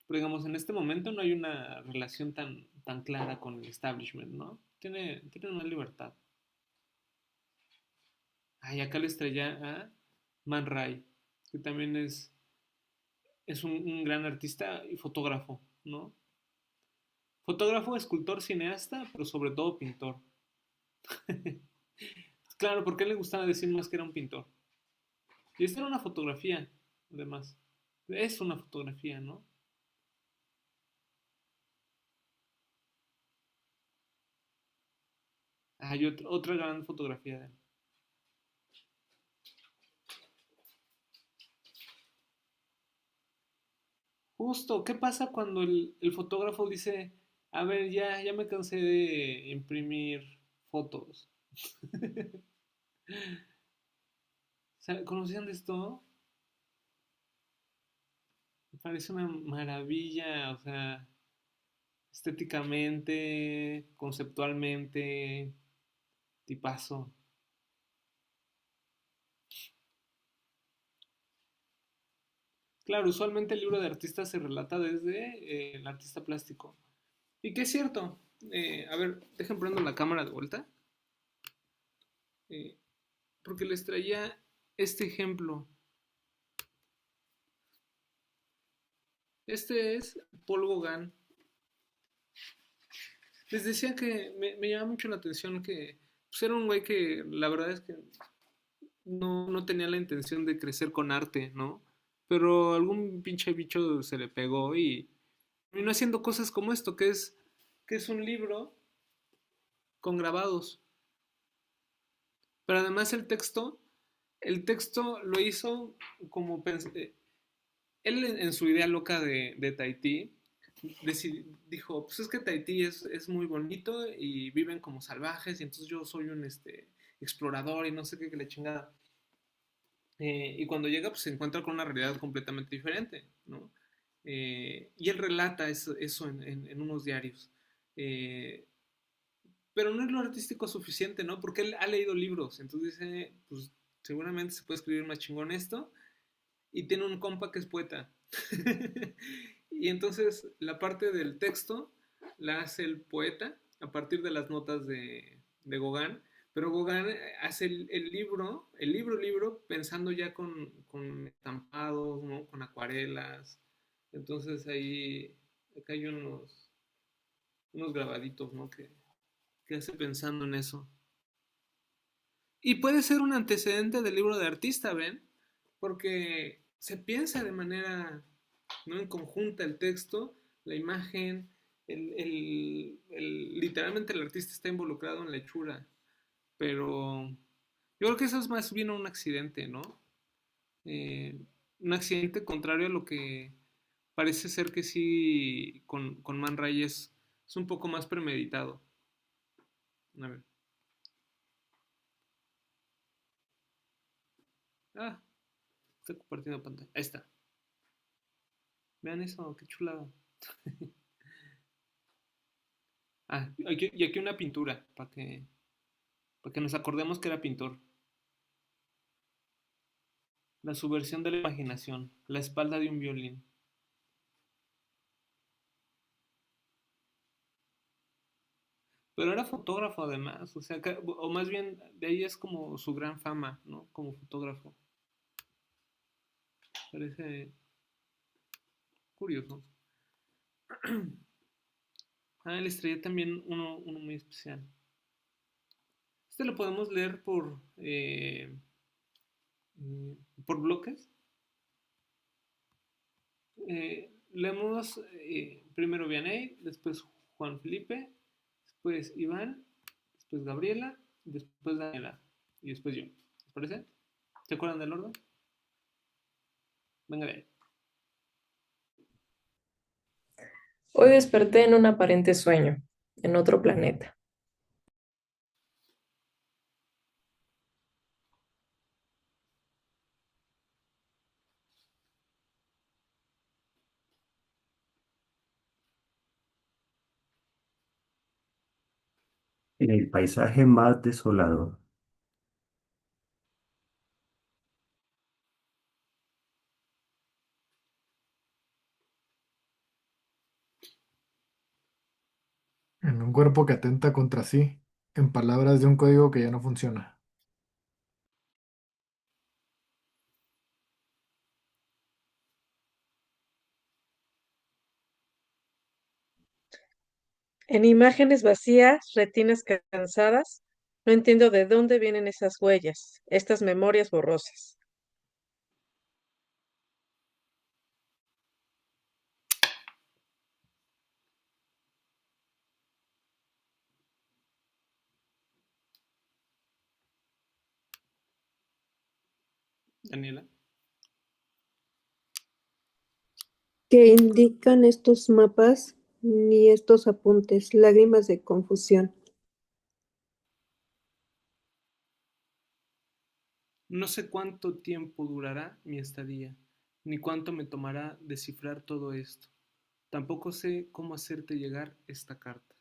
digamos, en este momento no hay una relación tan clara con el establishment, ¿no? Tiene una libertad. Ay, acá le estrella a Man Ray, que también es un gran artista y fotógrafo, ¿no? Fotógrafo, escultor, cineasta, pero sobre todo pintor. Claro, porque a él le gustaba decir más que era un pintor. Y esta era una fotografía, además. Es una fotografía, ¿no? Hay otra gran fotografía de él. Justo, ¿qué pasa cuando el fotógrafo dice, a ver, ya me cansé de imprimir fotos? ¿Conocían de esto? Me parece una maravilla, o sea, estéticamente, conceptualmente, tipazo. Claro, usualmente el libro de artista se relata desde el artista plástico. Y que es cierto. A ver, dejen prendo la cámara de vuelta. eh, Porque les traía este ejemplo. Este es Paul Gauguin. Les decía que me llama mucho la atención que pues, era un güey que la verdad es que no tenía la intención de crecer con arte, ¿no? Pero algún pinche bicho se le pegó y vino haciendo cosas como esto, que es un libro con grabados. Pero además el texto lo hizo como él en su idea loca de Tahití, dijo, pues es que Tahití es muy bonito y viven como salvajes y entonces yo soy un explorador y no sé qué, que la chingada. Y cuando llega, pues se encuentra con una realidad completamente diferente, ¿no? Y él relata eso en unos diarios. Eh, pero no es lo artístico suficiente, ¿no? Porque él ha leído libros, entonces dice, pues seguramente se puede escribir más chingón esto, y tiene un compa que es poeta. Y entonces la parte del texto la hace el poeta a partir de las notas de Gauguin, pero Gauguin hace libro, pensando ya con estampados, ¿no? Con acuarelas. Entonces ahí, acá hay unos grabaditos, ¿no? Que hace pensando en eso. Y puede ser un antecedente del libro de artista, ¿ven? Porque se piensa de manera, ¿no? En conjunta el texto, la imagen, literalmente el artista está involucrado en la hechura. Pero yo creo que eso es más bien un accidente, ¿no? Eh, un accidente contrario a lo que parece ser que sí con Man Ray es un poco más premeditado. A ver. Ah, estoy compartiendo pantalla. Ahí está. Vean eso, qué chulada. Ah, y aquí una pintura, para que nos acordemos que era pintor. La subversión de la imaginación, la espalda de un violín. Pero era fotógrafo además, o sea, o más bien de ahí es como su gran fama, ¿no? Como fotógrafo. Parece curioso. Ah, les traía también uno muy especial. Este lo podemos leer por bloques. Leemos primero Vianney, después Juan Felipe, después Iván, después Gabriela, después Daniela y después yo. ¿Les parece? ¿Se acuerdan del orden? Venga de ahí. Hoy desperté en un aparente sueño, en otro planeta. En el paisaje más desolador, En un cuerpo que atenta contra sí, en palabras de un código que ya no funciona. En imágenes vacías, retinas cansadas, no entiendo de dónde vienen esas huellas, estas memorias borrosas. Daniela. ¿Qué indican estos mapas ni estos apuntes? Lágrimas de confusión. No sé cuánto tiempo durará mi estadía, ni cuánto me tomará descifrar todo esto. Tampoco sé cómo hacerte llegar esta carta.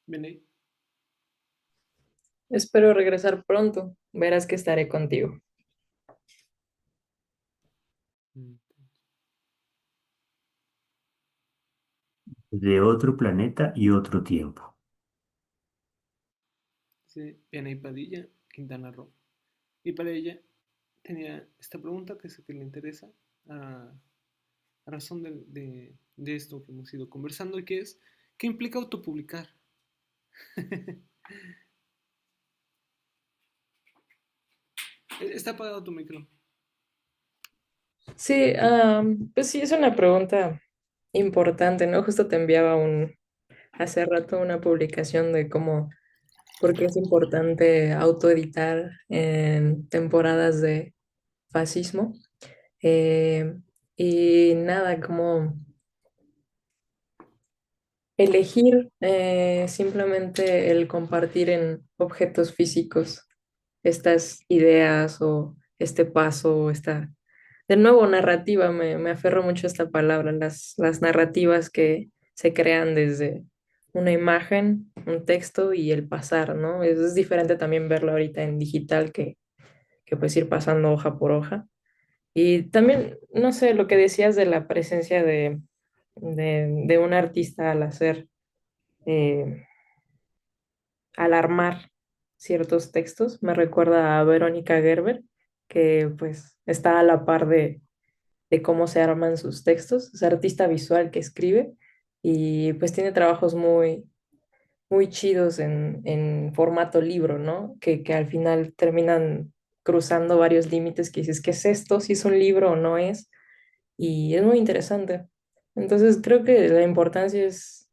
¿Ven ahí? Espero regresar pronto. Verás que estaré contigo. Mm. de otro planeta y otro tiempo. Sí, Vianney Padilla, Quintana Roo. Y para ella, tenía esta pregunta que sé que le interesa a razón de esto que hemos ido conversando y que es, ¿qué implica autopublicar? Está apagado tu micro. Sí, pues sí, es una pregunta importante, ¿no? Justo te enviaba hace rato una publicación de cómo, por qué es importante autoeditar en temporadas de fascismo. Eh, y nada, como elegir simplemente el compartir en objetos físicos estas ideas o este paso o esta, de nuevo, narrativa, me aferro mucho a esta palabra, las narrativas que se crean desde una imagen, un texto y el pasar, ¿no? Es diferente también verlo ahorita en digital que pues ir pasando hoja por hoja. Y también, no sé, lo que decías de la presencia de un artista al hacer, eh, al armar ciertos textos, me recuerda a Verónica Gerber, que pues está a la par de cómo se arman sus textos, es artista visual que escribe y pues tiene trabajos muy chidos en formato libro, ¿no? Que al final terminan cruzando varios límites que dices, ¿qué es esto? ¿Si es un libro o no es? Y es muy interesante. Entonces creo que la importancia es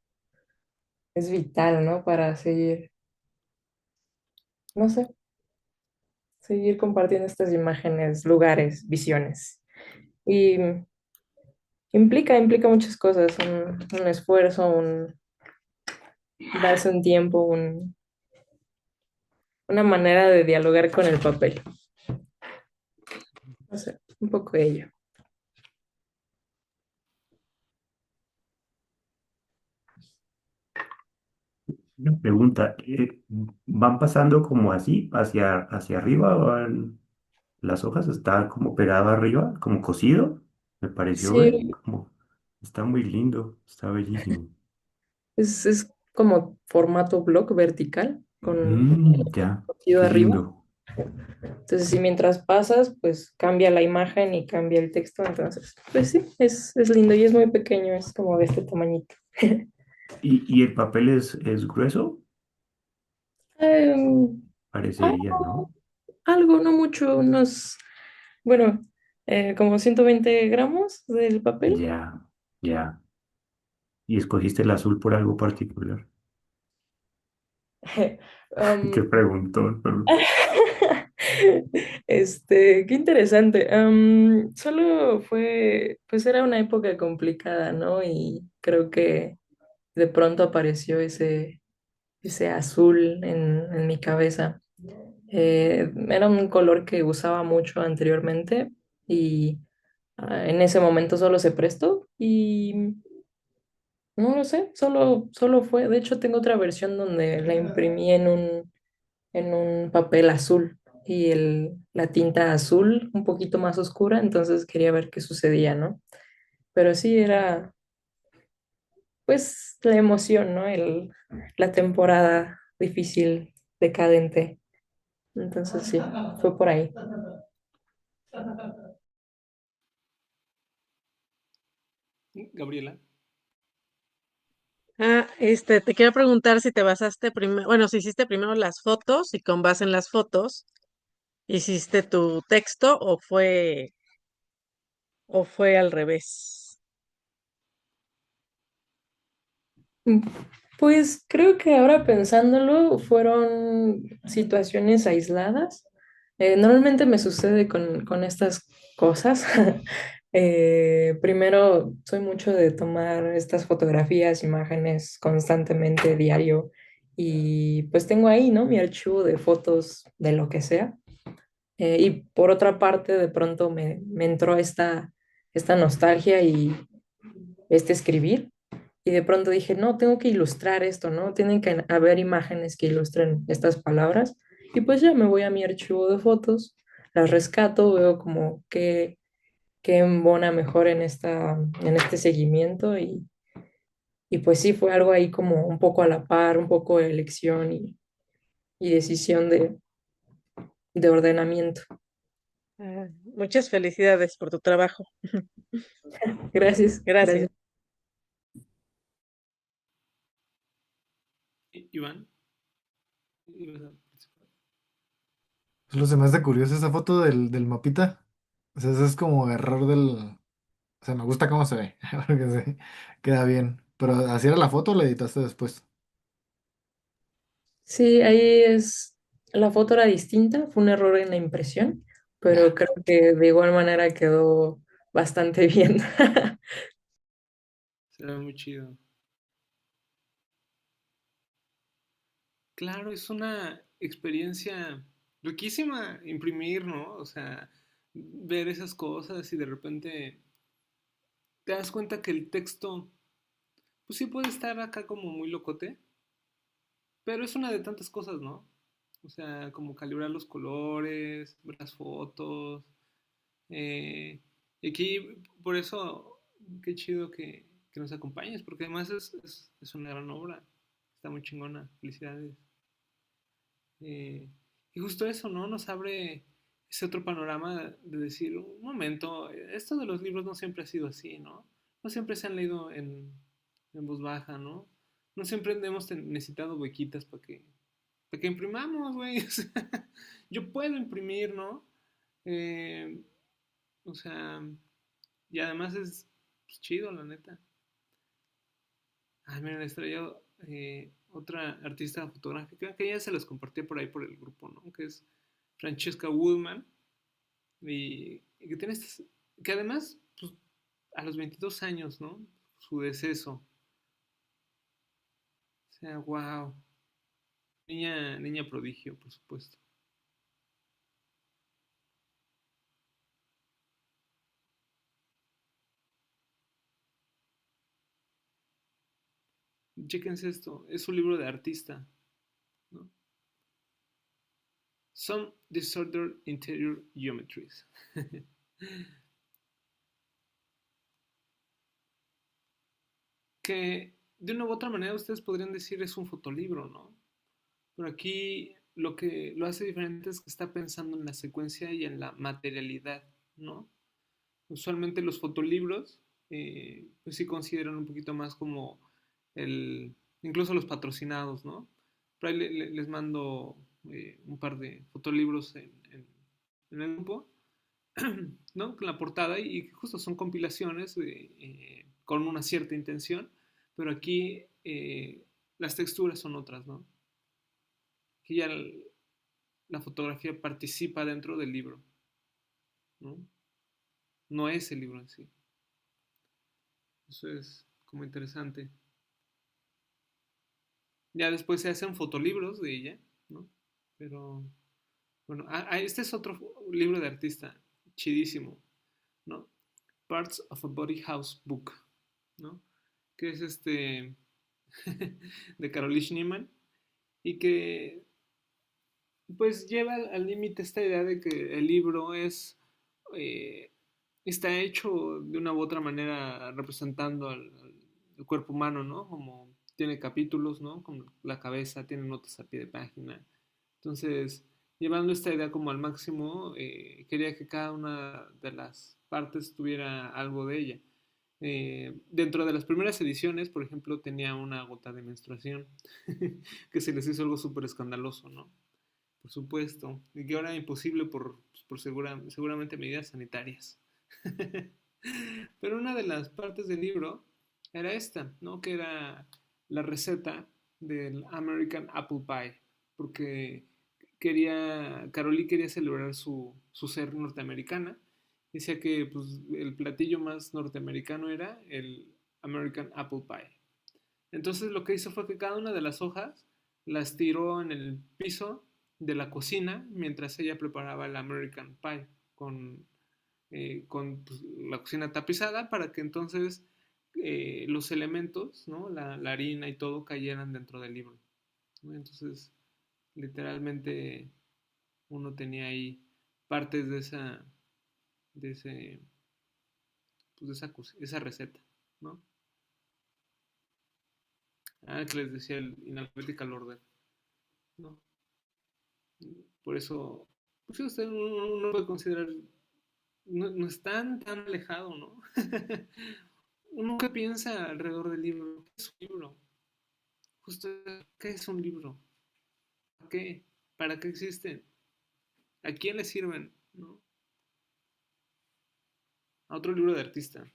vital, ¿no? Para seguir, no sé, seguir compartiendo estas imágenes, lugares, visiones. Y implica muchas cosas, un esfuerzo, darse un tiempo, una manera de dialogar con el papel. No sé, un poco de ello. Una pregunta, ¿van pasando como así, hacia arriba? ¿Van, las hojas están como pegado arriba, como cosido? Me pareció ver, Sí, como, está muy lindo, está bellísimo. es como formato blog vertical con Ya, cosido qué arriba. lindo. Entonces, si mientras pasas, pues cambia la imagen y cambia el texto. Entonces, pues sí, es lindo y es muy pequeño, es como de este tamañito. ¿Y el papel es grueso? Em, Parecería, algo, ¿no? algo, no mucho, unos, bueno, como 120 gramos del papel. Ya, ya. ¿Y escogiste el azul por algo particular? Qué Am, preguntón, perdón. Qué interesante. Solo fue, pues era una época complicada, ¿no? Y creo que de pronto apareció ese azul en mi cabeza. Era un color que usaba mucho anteriormente y en ese momento solo se prestó y no lo sé, solo fue. De hecho, tengo otra versión donde la imprimí en un papel azul y la tinta azul un poquito más oscura, entonces quería ver qué sucedía, ¿no? Pero sí era, pues, la emoción, ¿no? La temporada difícil, decadente. Entonces sí, fue por ahí. Gabriela. Te quiero preguntar si te basaste primero, bueno, si hiciste primero las fotos y con base en las fotos hiciste tu texto o fue al revés. Mm, Pues creo que ahora pensándolo fueron situaciones aisladas. Normalmente me sucede con estas cosas. Primero, soy mucho de tomar estas fotografías, imágenes constantemente, diario, y pues tengo ahí, ¿no? Mi archivo de fotos de lo que sea. Y por otra parte, de pronto me entró esta nostalgia y este escribir. Y de pronto dije, no, tengo que ilustrar esto, ¿no? Tienen que haber imágenes que ilustren estas palabras. Y pues ya me voy a mi archivo de fotos, las rescato, veo como qué embona mejor en este seguimiento. Y pues sí, fue algo ahí como un poco a la par, un poco de elección y decisión de ordenamiento. Muchas felicidades por tu trabajo. Gracias, Gracias. gracias. Iván, ¿ibas a participar? Solo se me hace curiosa esa foto del mapita. O sea, ese es como error del. O sea, me gusta cómo se ve, porque se queda bien. Pero ¿así era la foto o la editaste después? Sí, ahí es, la foto era distinta, fue un error en la impresión, pero Ya. creo que de igual manera quedó bastante bien. Se ve muy chido. Claro, es una experiencia riquísima imprimir, ¿no? O sea, ver esas cosas y de repente te das cuenta que el texto, pues sí puede estar acá como muy locote, pero es una de tantas cosas, ¿no? O sea, como calibrar los colores, ver las fotos. eh, y aquí, por eso, qué chido que nos acompañes, porque además es una gran obra. Está muy chingona. Felicidades. Eh, y justo eso, ¿no? Nos abre ese otro panorama de decir, un momento, esto de los libros no siempre ha sido así, ¿no? No siempre se han leído en voz baja, ¿no? No siempre hemos necesitado huequitas para que imprimamos, güey. O sea, yo puedo imprimir, ¿no? Eh, o sea, y además es pues, chido, la neta. Ay, miren, les traía otra artista fotográfica que ya se las compartí por ahí por el grupo, ¿no? Que es Francesca Woolman y que tiene que además, pues, a los 22 años, ¿no? Su deceso. O sea, wow. Niña prodigio, por supuesto. Chéquense esto, es un libro de artista, ¿no? Some Disordered Interior Geometries. Que de una u otra manera ustedes podrían decir es un fotolibro, ¿no? Pero aquí lo que lo hace diferente es que está pensando en la secuencia y en la materialidad, ¿no? Usualmente los fotolibros, pues sí consideran un poquito más como el, incluso los patrocinados, ¿no? Por ahí les mando un par de fotolibros en el grupo, ¿no? Con la portada y justo son compilaciones con una cierta intención, pero aquí las texturas son otras, ¿no? Aquí ya la fotografía participa dentro del libro, ¿no? No es el libro en sí. Eso es como interesante. Ya después se hacen fotolibros de ella, ¿no? Pero, bueno, este es otro libro de artista, chidísimo, ¿no? Parts of a Body House Book, ¿no? Que es de Caroline Schneemann y que pues lleva al límite esta idea de que el libro eh, está hecho de una u otra manera representando al cuerpo humano, ¿no? Como tiene capítulos, ¿no? Como la cabeza, tiene notas a pie de página. Entonces, llevando esta idea como al máximo, quería que cada una de las partes tuviera algo de ella. Dentro de las primeras ediciones, por ejemplo, tenía una gota de menstruación, que se les hizo algo súper escandaloso, ¿no? Por supuesto, y que ahora era imposible por seguramente medidas sanitarias. Pero una de las partes del libro era esta, ¿no? Que era la receta del American Apple Pie, porque Caroli quería celebrar su ser norteamericana. Decía que pues, el platillo más norteamericano era el American Apple Pie. Entonces lo que hizo fue que cada una de las hojas las tiró en el piso de la cocina mientras ella preparaba el American Pie con pues, la cocina tapizada para que entonces los elementos, ¿no? La harina y todo cayeran dentro del libro, ¿no? Entonces, literalmente uno tenía ahí partes de ese, pues de esa receta, ¿no? Ah, que les decía el In Alphabetical Order, ¿no? Por eso Pues sí, usted uno puede considerar, no es tan alejado, ¿no? Uno que piensa alrededor del libro, ¿qué es un libro? Justo, ¿qué es un libro? ¿Para qué? ¿Para qué existen? ¿A quién le sirven? ¿No? A otro libro de artista,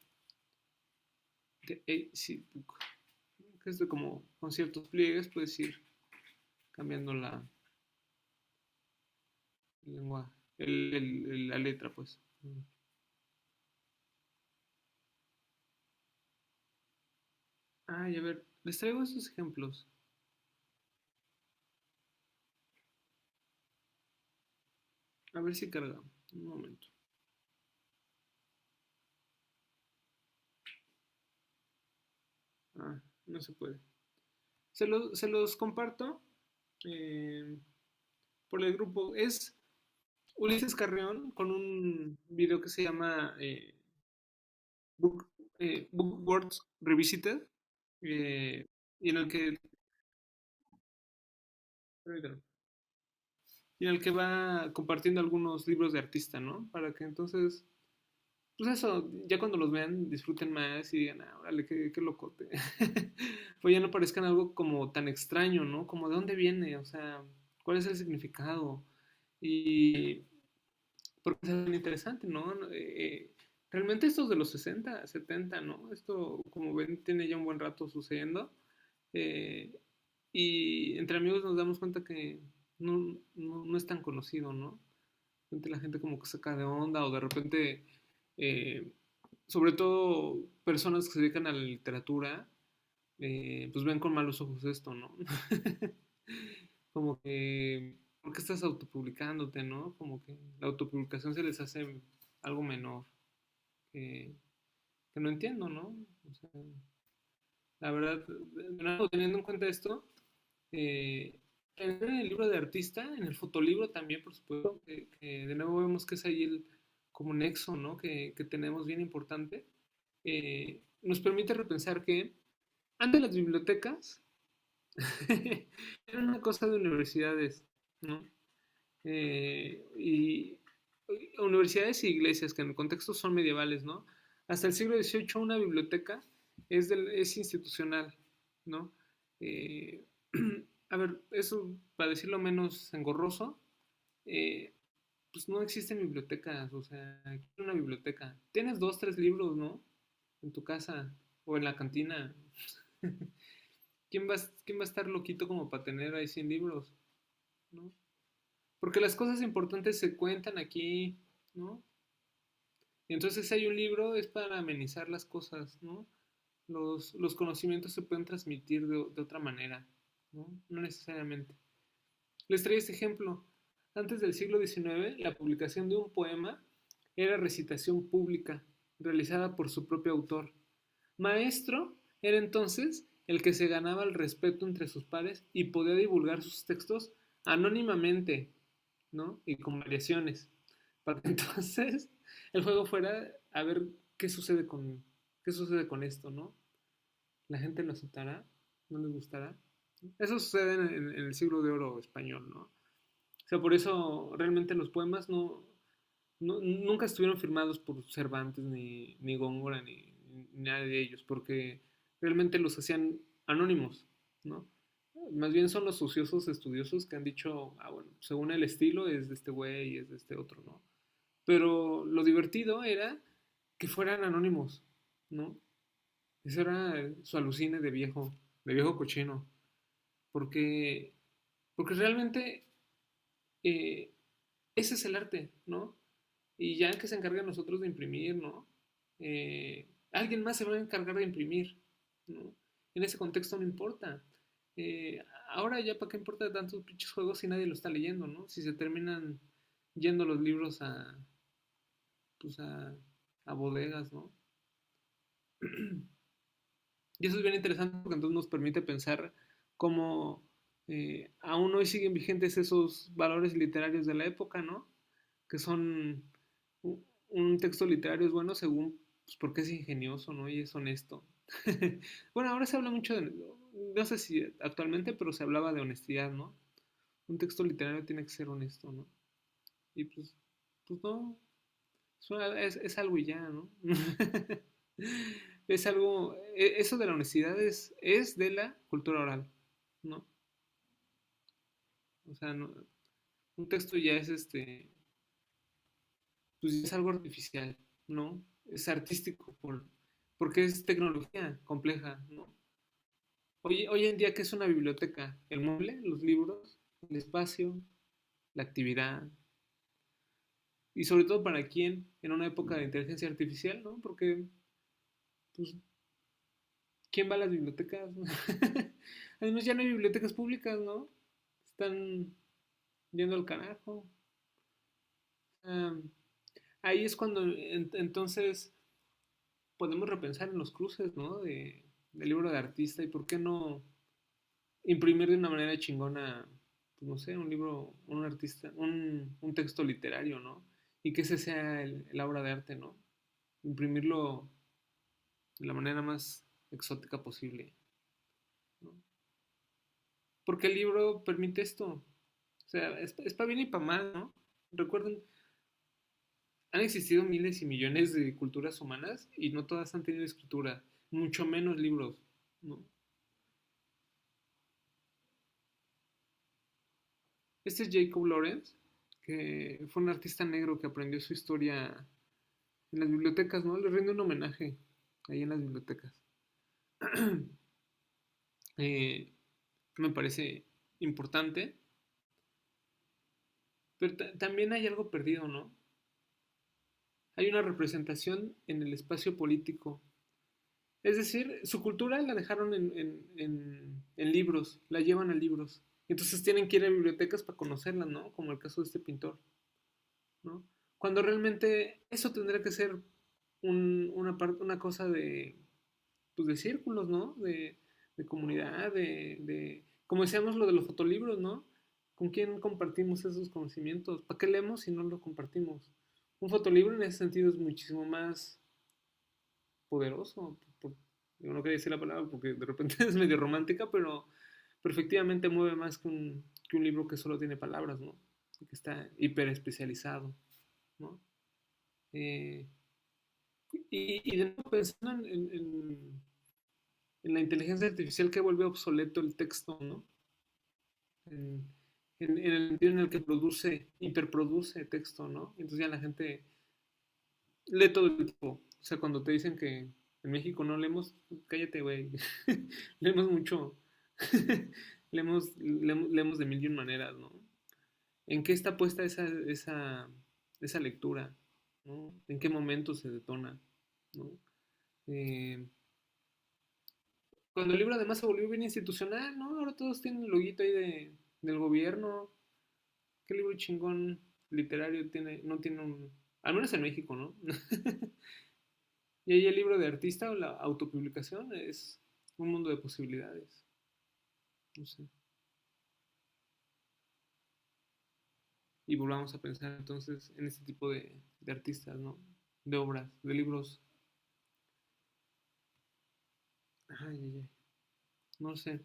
de A.C. Book, que es de como con ciertos pliegues puedes ir cambiando la lengua, la letra, pues. Ah, y a ver, les traigo estos ejemplos. A ver si carga. Un momento. Ah, no se puede. Se los comparto eh, por el grupo. Es Ulises Carreón con un video que se llama Book, Book Words Revisited. eh, y en el que permítame, y en el que va compartiendo algunos libros de artista, ¿no? Para que entonces, pues eso, ya cuando los vean, disfruten más y digan, ah, órale, qué locote. Pues ya no parezcan algo como tan extraño, ¿no? Como de dónde viene, o sea, cuál es el significado. Y porque es bien interesante, ¿no? Realmente esto es de los 60, 70, ¿no? Esto, como ven, tiene ya un buen rato sucediendo. Eh, y entre amigos nos damos cuenta que no es tan conocido, ¿no? De repente la gente como que saca de onda o de repente, eh, sobre todo personas que se dedican a la literatura, pues ven con malos ojos esto, ¿no? Como que, ¿por qué estás autopublicándote, no? Como que la autopublicación se les hace algo menor, que, que no entiendo, ¿no? O sea, la verdad, de nuevo, teniendo en cuenta esto, eh, en el libro de artista, en el fotolibro también, por supuesto, que de nuevo vemos que es ahí el como nexo, ¿no? Que tenemos bien importante, nos permite repensar que antes las bibliotecas eran una cosa de universidades, ¿no? Y universidades y iglesias que en el contexto son medievales, ¿no? Hasta el siglo XVIII una biblioteca es institucional, ¿no? Eh, a ver, eso para decirlo menos engorroso, eh, pues no existen bibliotecas, o sea, aquí hay una biblioteca. Tienes dos, tres libros, ¿no? En tu casa o en la cantina. ¿Quién va a estar loquito como para tener ahí 100 libros, ¿no? Porque las cosas importantes se cuentan aquí, ¿no? Y entonces si hay un libro es para amenizar las cosas, ¿no? Los conocimientos se pueden transmitir de otra manera, ¿no? No necesariamente. Les traigo este ejemplo. Antes del siglo XIX, la publicación de un poema era recitación pública, realizada por su propio autor. Maestro era entonces el que se ganaba el respeto entre sus pares y podía divulgar sus textos anónimamente, ¿no? Y con variaciones. Para que entonces el juego fuera a ver qué sucede con esto, ¿no? La gente lo aceptará, no les gustará. Eso sucede en el siglo de oro español, ¿no? O sea, por eso realmente los poemas nunca estuvieron firmados por Cervantes, ni Góngora, ni nadie de ellos, porque realmente los hacían anónimos, ¿no? Más bien son los ociosos estudiosos que han dicho, ah, bueno, según el estilo es de este güey y es de este otro, ¿no? Pero lo divertido era que fueran anónimos, ¿no? Eso era su alucine de viejo cochino, porque, porque realmente eh, ese es el arte, ¿no? Y ya que se encarga nosotros de imprimir, ¿no? Alguien más se va a encargar de imprimir, ¿no? En ese contexto no importa. Ahora ya para qué importa tantos pinches juegos si nadie lo está leyendo, ¿no? Si se terminan yendo los libros pues a bodegas, ¿no? Y eso es bien interesante porque entonces nos permite pensar cómo aún hoy siguen vigentes esos valores literarios de la época, ¿no? Que son un texto literario es bueno según pues, porque es ingenioso, ¿no? Y es honesto. Bueno, ahora se habla mucho de, no sé si actualmente, pero se hablaba de honestidad, ¿no? Un texto literario tiene que ser honesto, ¿no? Y pues no, es algo y ya, ¿no? Es algo, eso de la honestidad es de la cultura oral, ¿no? O sea, un texto ya es pues ya es algo artificial, ¿no? Es artístico porque es tecnología compleja, ¿no? Hoy en día, ¿qué es una biblioteca? El mueble, los libros, el espacio, la actividad, y sobre todo para quién en una época de inteligencia artificial, ¿no? Porque, pues, ¿quién va a las bibliotecas? Además, ya no hay bibliotecas públicas, ¿no? Están yendo al carajo. Ah, ahí es cuando entonces podemos repensar en los cruces, ¿no? Del libro de artista y por qué no imprimir de una manera chingona, pues no sé, un libro, un artista, un texto literario, ¿no? Y que ese sea el obra de arte, ¿no? Imprimirlo de la manera más exótica posible, ¿no? Porque el libro permite esto. O sea, es para bien y para mal, ¿no? Recuerden, han existido miles y millones de culturas humanas y no todas han tenido escritura, mucho menos libros, ¿no? Este es Jacob Lawrence, que fue un artista negro que aprendió su historia en las bibliotecas, ¿no? Le rinde un homenaje ahí en las bibliotecas. eh, Me parece importante, pero también hay algo perdido, ¿no? Hay una representación en el espacio político. Es decir, su cultura la dejaron en libros, la llevan a libros. Entonces tienen que ir a bibliotecas para conocerla, ¿no? Como el caso de este pintor, ¿no? Cuando realmente eso tendría que ser una cosa pues de círculos, ¿no? De comunidad, como decíamos lo de los fotolibros, ¿no? ¿Con quién compartimos esos conocimientos? ¿Para qué leemos si no lo compartimos? Un fotolibro en ese sentido es muchísimo más poderoso. Yo no quería decir la palabra porque de repente es medio romántica, pero efectivamente mueve más que un libro que solo tiene palabras, ¿no? Que está hiper especializado, ¿no? Eh, y de nuevo pensando en la inteligencia artificial que vuelve obsoleto el texto, ¿no? En, en el sentido en el que hiperproduce texto, ¿no? Entonces ya la gente lee todo el tiempo. O sea, cuando te dicen que en México no leemos, cállate, güey. Leemos mucho. Leemos de mil y un maneras, ¿no? ¿En qué está puesta esa lectura? ¿No? ¿En qué momento se detona? ¿No? Eh, Cuando el libro además se volvió bien institucional, ¿no? Ahora todos tienen el loguito ahí del gobierno. ¿Qué libro chingón literario no tiene al menos en México, ¿no? Y ahí el libro de artista o la autopublicación es un mundo de posibilidades. No sé. Y volvamos a pensar entonces en este tipo de artistas, ¿no? De obras, de libros. Ay, ay, ay. No sé.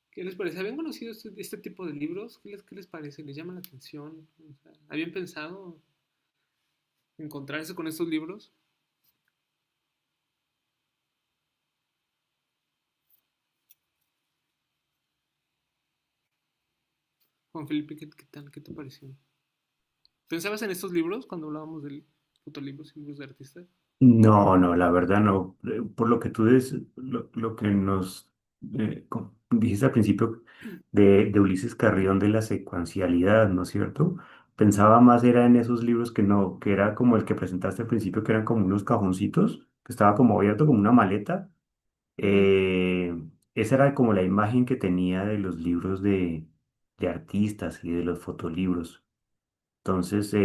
¿Qué les parece? ¿Habían conocido este tipo de libros? ¿Qué les parece? ¿Les llama la atención? O sea, ¿habían pensado encontrarse con estos libros? Juan Felipe, ¿qué tal? ¿Qué te pareció? ¿Pensabas en estos libros cuando hablábamos de fotolibros y libros de artistas? No, no, la verdad no. Por lo que tú lo que nos dijiste al principio de Ulises Carrión de la secuencialidad, ¿no es cierto? Pensaba más era en esos libros que no, que era como el que presentaste al principio, que eran como unos cajoncitos, que estaba como abierto como una maleta. Ujú. Eh, Esa era como la imagen que tenía de los libros de artistas y de los fotolibros. Entonces,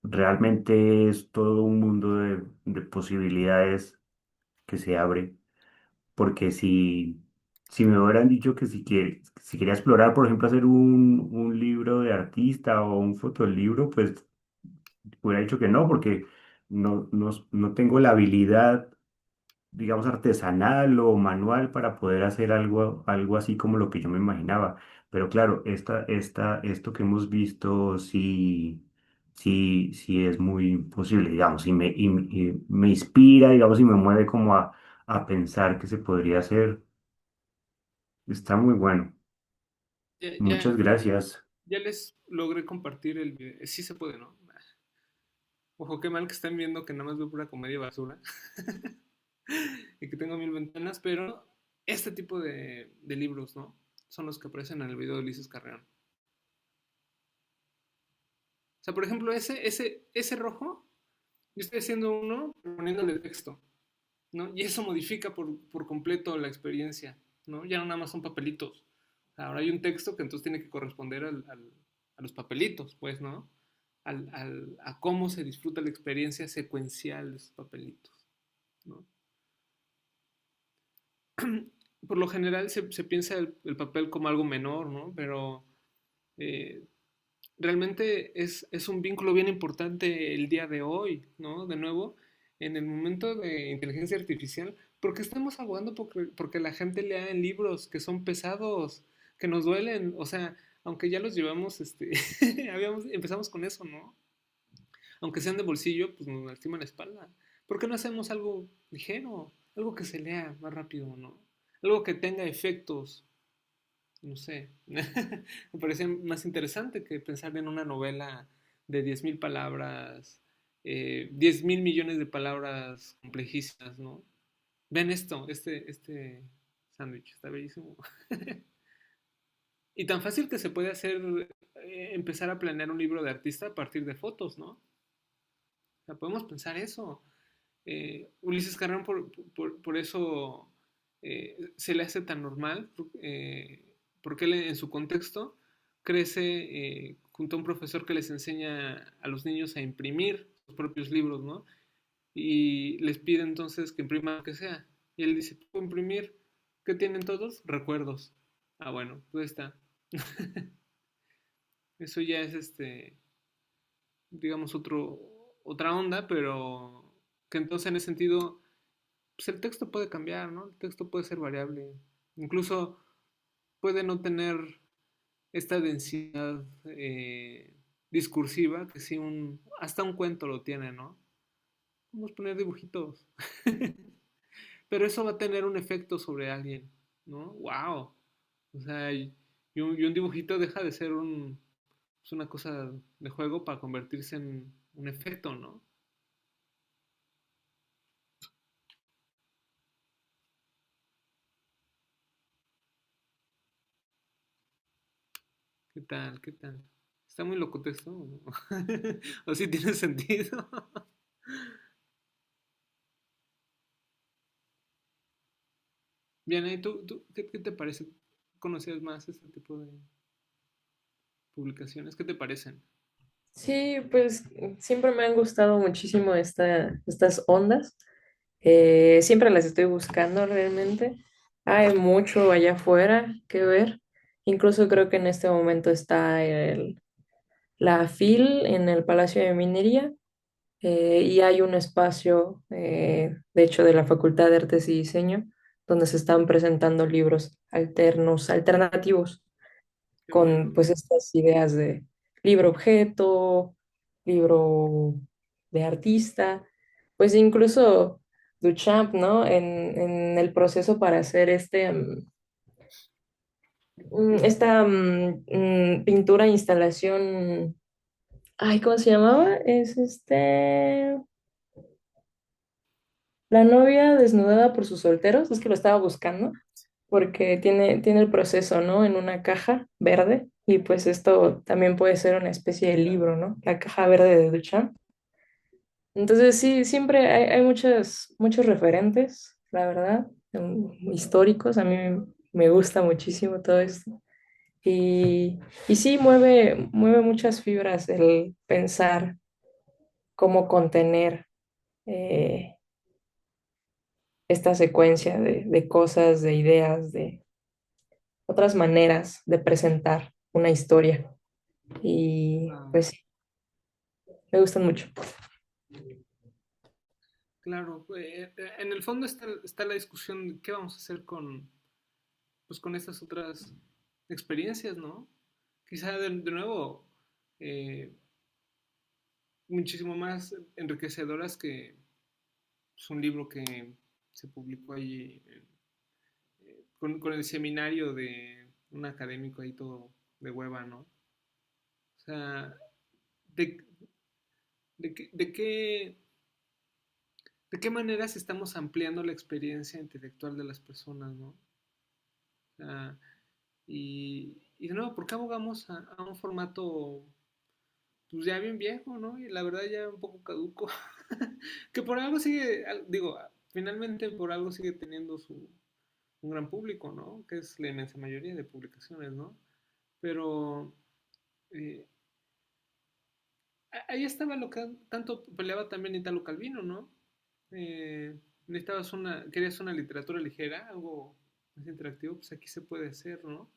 realmente es todo un mundo de posibilidades que se abre, porque si me hubieran dicho que si quería explorar, por ejemplo, hacer un libro de artista o un fotolibro, pues hubiera dicho que no, porque no tengo la habilidad digamos, artesanal o manual para poder hacer algo así como lo que yo me imaginaba. Pero claro, esto que hemos visto sí es muy posible, digamos, y me inspira, digamos, y me mueve como a pensar que se podría hacer. Está muy bueno. Ya, Muchas ya, gracias. ya les logré compartir el video. Sí se puede, ¿no? Ojo, qué mal que están viendo que nada más veo pura comedia basura y que tengo mil ventanas, pero este tipo de libros, ¿no? Son los que aparecen en el video de Ulises Carreón. O sea, por ejemplo, ese rojo, yo estoy haciendo uno poniéndole texto, ¿no? Y eso modifica por completo la experiencia, ¿no? Ya no nada más son papelitos. Ahora hay un texto que entonces tiene que corresponder a los papelitos, pues, ¿no? A cómo se disfruta la experiencia secuencial de esos papelitos, ¿no? Por lo general se piensa el papel como algo menor, ¿no? Pero eh, realmente es un vínculo bien importante el día de hoy, ¿no? De nuevo, en el momento de inteligencia artificial, porque estamos abogando porque la gente lea en libros que son pesados, que nos duelen, o sea, aunque ya los llevamos, empezamos con eso, ¿no? Aunque sean de bolsillo, pues nos lastima la espalda. ¿Por qué no hacemos algo ligero? Algo que se lea más rápido, ¿no? Algo que tenga efectos, no sé. Me parece más interesante que pensar en una novela de 10.000 palabras, 10.000 millones de palabras complejísimas, ¿no? Ven esto, este sándwich, está bellísimo. Y tan fácil que se puede hacer, empezar a planear un libro de artista a partir de fotos, ¿no? O sea, podemos pensar eso. Ulises Carrón por eso se le hace tan normal, porque él en su contexto crece junto a un profesor que les enseña a los niños a imprimir sus propios libros, ¿no? Y les pide entonces que impriman lo que sea. Y él dice, ¿puedo imprimir? ¿Qué tienen todos? Recuerdos. Ah, bueno, pues está. Eso ya es digamos, otra onda, pero que entonces en ese sentido pues el texto puede cambiar, ¿no? El texto puede ser variable. Incluso puede no tener esta densidad discursiva que sí hasta un cuento lo tiene, ¿no? Vamos a poner dibujitos. Pero eso va a tener un efecto sobre alguien, ¿no? ¡Wow! O sea, y un dibujito deja de ser pues una cosa de juego para convertirse en un efecto, ¿no? ¿Qué tal? ¿Qué tal? Está muy loco esto. ¿O sí tiene sentido? Bien, ¿y tú qué te parece? ¿Conocías más este tipo de publicaciones? ¿Qué te parecen? Sí, pues siempre me han gustado muchísimo estas ondas. Siempre las estoy buscando realmente. Hay mucho allá afuera que ver. Incluso creo que en este momento está la FIL en el Palacio de Minería, y hay un espacio, de hecho, de la Facultad de Artes y Diseño, donde se están presentando libros alternativos, Qué con bueno. pues estas ideas de libro objeto, libro de artista, pues incluso Duchamp, ¿no? En el proceso para hacer esta pintura, instalación, ay, ¿cómo se llamaba? Es La novia desnudada por sus solteros, es que lo estaba buscando, porque tiene el proceso, ¿no? En una caja verde, y pues esto también puede ser una especie de libro, ¿no? La caja verde de Duchamp. Entonces sí, siempre hay muchos referentes, la verdad, históricos. A mí me gusta muchísimo todo esto. Y sí, mueve muchas fibras el pensar cómo contener eh, esta secuencia de cosas, de ideas, de otras maneras de presentar una historia. Y Ah, pues sí, me gustan mucho. Claro, en el fondo está la discusión de qué vamos a hacer pues, con estas otras experiencias, ¿no? Quizá de nuevo, eh, muchísimo más enriquecedoras que pues, un libro que se publicó allí con el seminario de un académico ahí todo de hueva, ¿no? O sea, ¿de, de qué, de qué maneras estamos ampliando la experiencia intelectual de las personas, ¿no? O sea, y de nuevo, ¿por qué abogamos a un formato pues ya bien viejo, ¿no? Y la verdad ya un poco caduco, que por algo sigue, digo, finalmente por algo sigue teniendo un gran público, ¿no? Que es la inmensa mayoría de publicaciones, ¿no? Pero eh, ahí estaba lo que tanto peleaba también Italo Calvino, ¿no? Querías una literatura ligera, algo más interactivo, pues aquí se puede hacer, ¿no?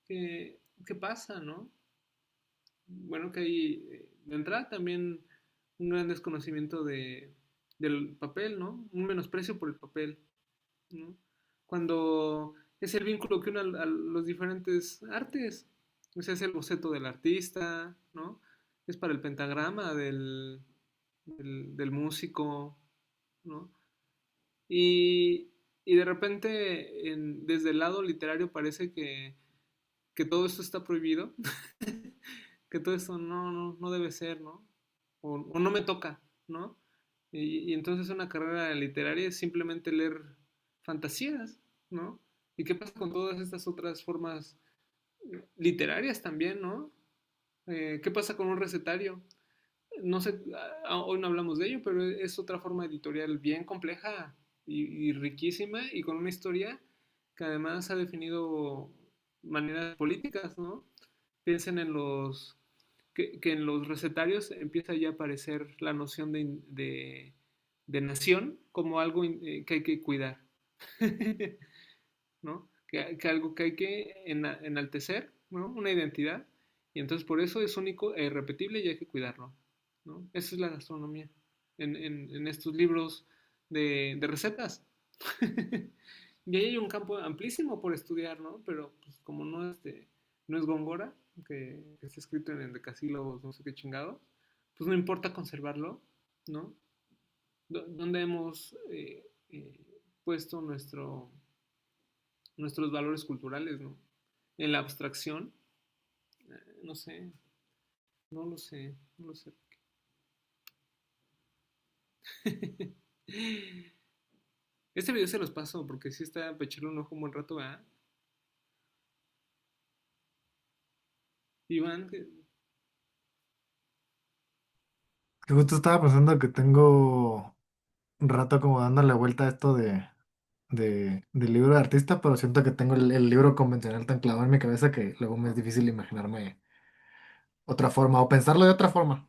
¿Qué pasa, no? Bueno, que hay de entrada también un gran desconocimiento del papel, ¿no? Un menosprecio por el papel, ¿no? Cuando es el vínculo que une a los diferentes artes, o sea, es el boceto del artista, ¿no? Es para el pentagrama del músico, ¿no? Y de repente, desde el lado literario parece que todo esto está prohibido, que todo esto no debe ser, ¿no? O no me toca, ¿no? Y entonces una carrera literaria es simplemente leer fantasías, ¿no? ¿Y qué pasa con todas estas otras formas literarias también, ¿no? ¿Qué pasa con un recetario? No sé, hoy no hablamos de ello, pero es otra forma editorial bien compleja y riquísima y con una historia que además ha definido maneras políticas, ¿no? Piensen en que en los recetarios empieza ya a aparecer la noción de nación como algo que hay que cuidar, ¿no? Que algo que hay que enaltecer, ¿no? Una identidad, y entonces por eso es único e irrepetible y hay que cuidarlo, ¿no? Esa es la gastronomía en estos libros de recetas. Y ahí hay un campo amplísimo por estudiar, ¿no? Pero pues como no es Góngora, que está escrito en decasílabos, no sé qué chingado, pues no importa conservarlo, ¿no? ¿Dónde hemos puesto nuestros valores culturales, ¿no? En la abstracción, no sé, no lo sé, no lo sé. Este video se los paso porque sí está para echarle un ojo un buen rato, ¿verdad? Iván, Que justo estaba pensando que tengo un rato como dándole vuelta a esto del libro de artista, pero siento que tengo el libro convencional tan clavado en mi cabeza que luego me es difícil imaginarme otra forma o pensarlo de otra forma.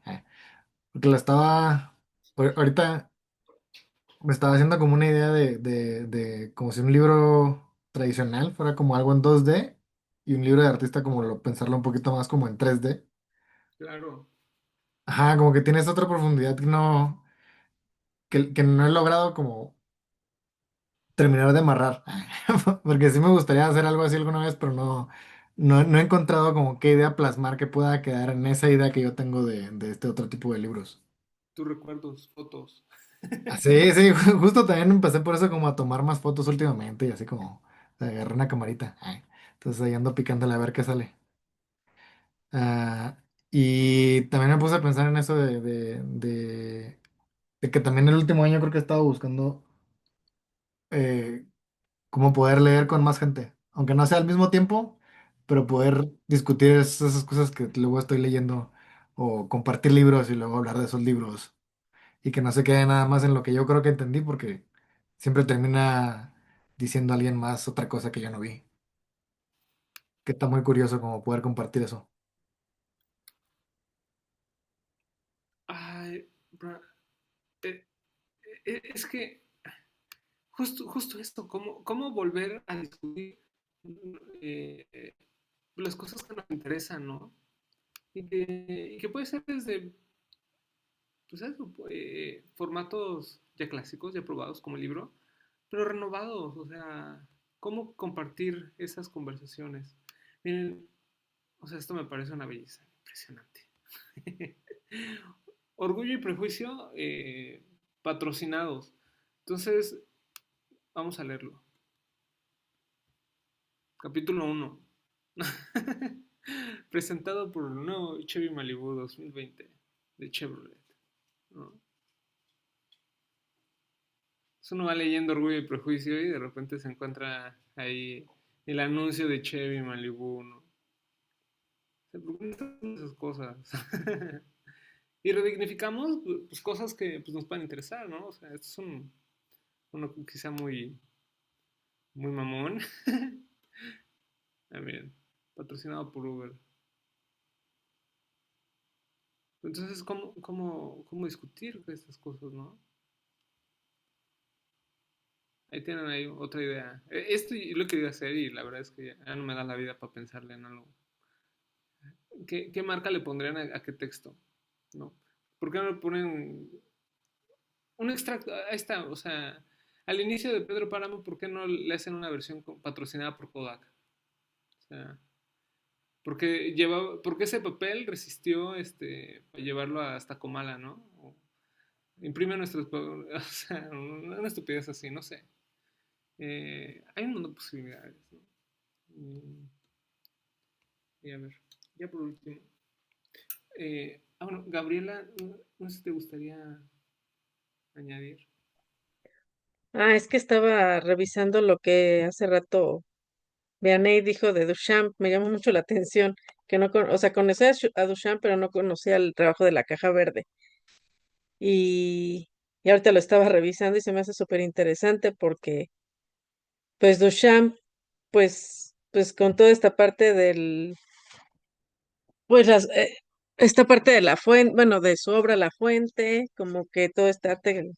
Porque lo estaba, ahorita me estaba haciendo como una idea de como si un libro tradicional fuera como algo en 2D y un libro de artista como pensarlo un poquito más como en 3D. claro, Ajá, como que tienes otra profundidad que no he logrado como terminar de amarrar. Porque sí me gustaría hacer algo así alguna vez, pero no he encontrado como qué idea plasmar que pueda quedar en esa idea que yo tengo de este otro tipo de libros. tus recuerdos, fotos. Ah, sí, sí, justo también empecé por eso como a tomar más fotos últimamente y así como agarré una camarita. Entonces ahí ando picándole a ver qué sale. Ah, y también me puse a pensar en eso de que también el último año creo que he estado buscando eh, cómo poder leer con más gente, aunque no sea al mismo tiempo, pero poder discutir esas cosas que luego estoy leyendo o compartir libros y luego hablar de esos libros y que no se quede nada más en lo que yo creo que entendí porque siempre termina diciendo alguien más otra cosa que yo no vi, que está muy curioso como poder compartir eso. Ay, eh, es que justo esto, cómo volver a discutir eh, las cosas que nos interesan, ¿no? Y que puede ser desde, pues eso, formatos ya clásicos, ya probados como libro, pero renovados, o sea, cómo compartir esas conversaciones. Miren, o sea, esto me parece una belleza impresionante. Orgullo y Prejuicio patrocinados. Entonces, vamos a leerlo. Capítulo 1. Presentado por el nuevo Chevy Malibu 2020 de Chevrolet, ¿no? Uno va leyendo Orgullo y Prejuicio y de repente se encuentra ahí el anuncio de Chevy Malibu, ¿no? Se preguntan esas cosas. Y redignificamos pues, cosas que pues, nos pueden interesar, ¿no? O sea, esto es uno quizá muy, muy mamón. Miren, patrocinado por Uber. Entonces, ¿cómo discutir estas cosas, no? Ahí tienen ahí otra idea. Esto yo lo he querido hacer y la verdad es que ya no me da la vida para pensarle en algo. ¿Qué marca le pondrían a qué texto? ¿No? ¿Por qué no le ponen un extracto? Ahí está, o sea, al inicio de Pedro Páramo, ¿por qué no le hacen una versión patrocinada por Kodak? O sea, porque ese papel resistió para llevarlo hasta Comala, ¿no? Imprime nuestros, o sea, una estupidez así, no sé. Hay un mundo de posibilidades, ¿no? Y a ver, ya por último. Bueno, Gabriela, no sé si te gustaría añadir. Es que estaba revisando lo que hace rato Vianney dijo de Duchamp, me llamó mucho la atención, que no, o sea, conocía a Duchamp, pero no conocía el trabajo de la caja verde. Y ahorita lo estaba revisando y se me hace súper interesante porque, pues, Duchamp, pues con toda esta parte pues esta parte de la fuente, bueno, de su obra La Fuente, como que todo este arte,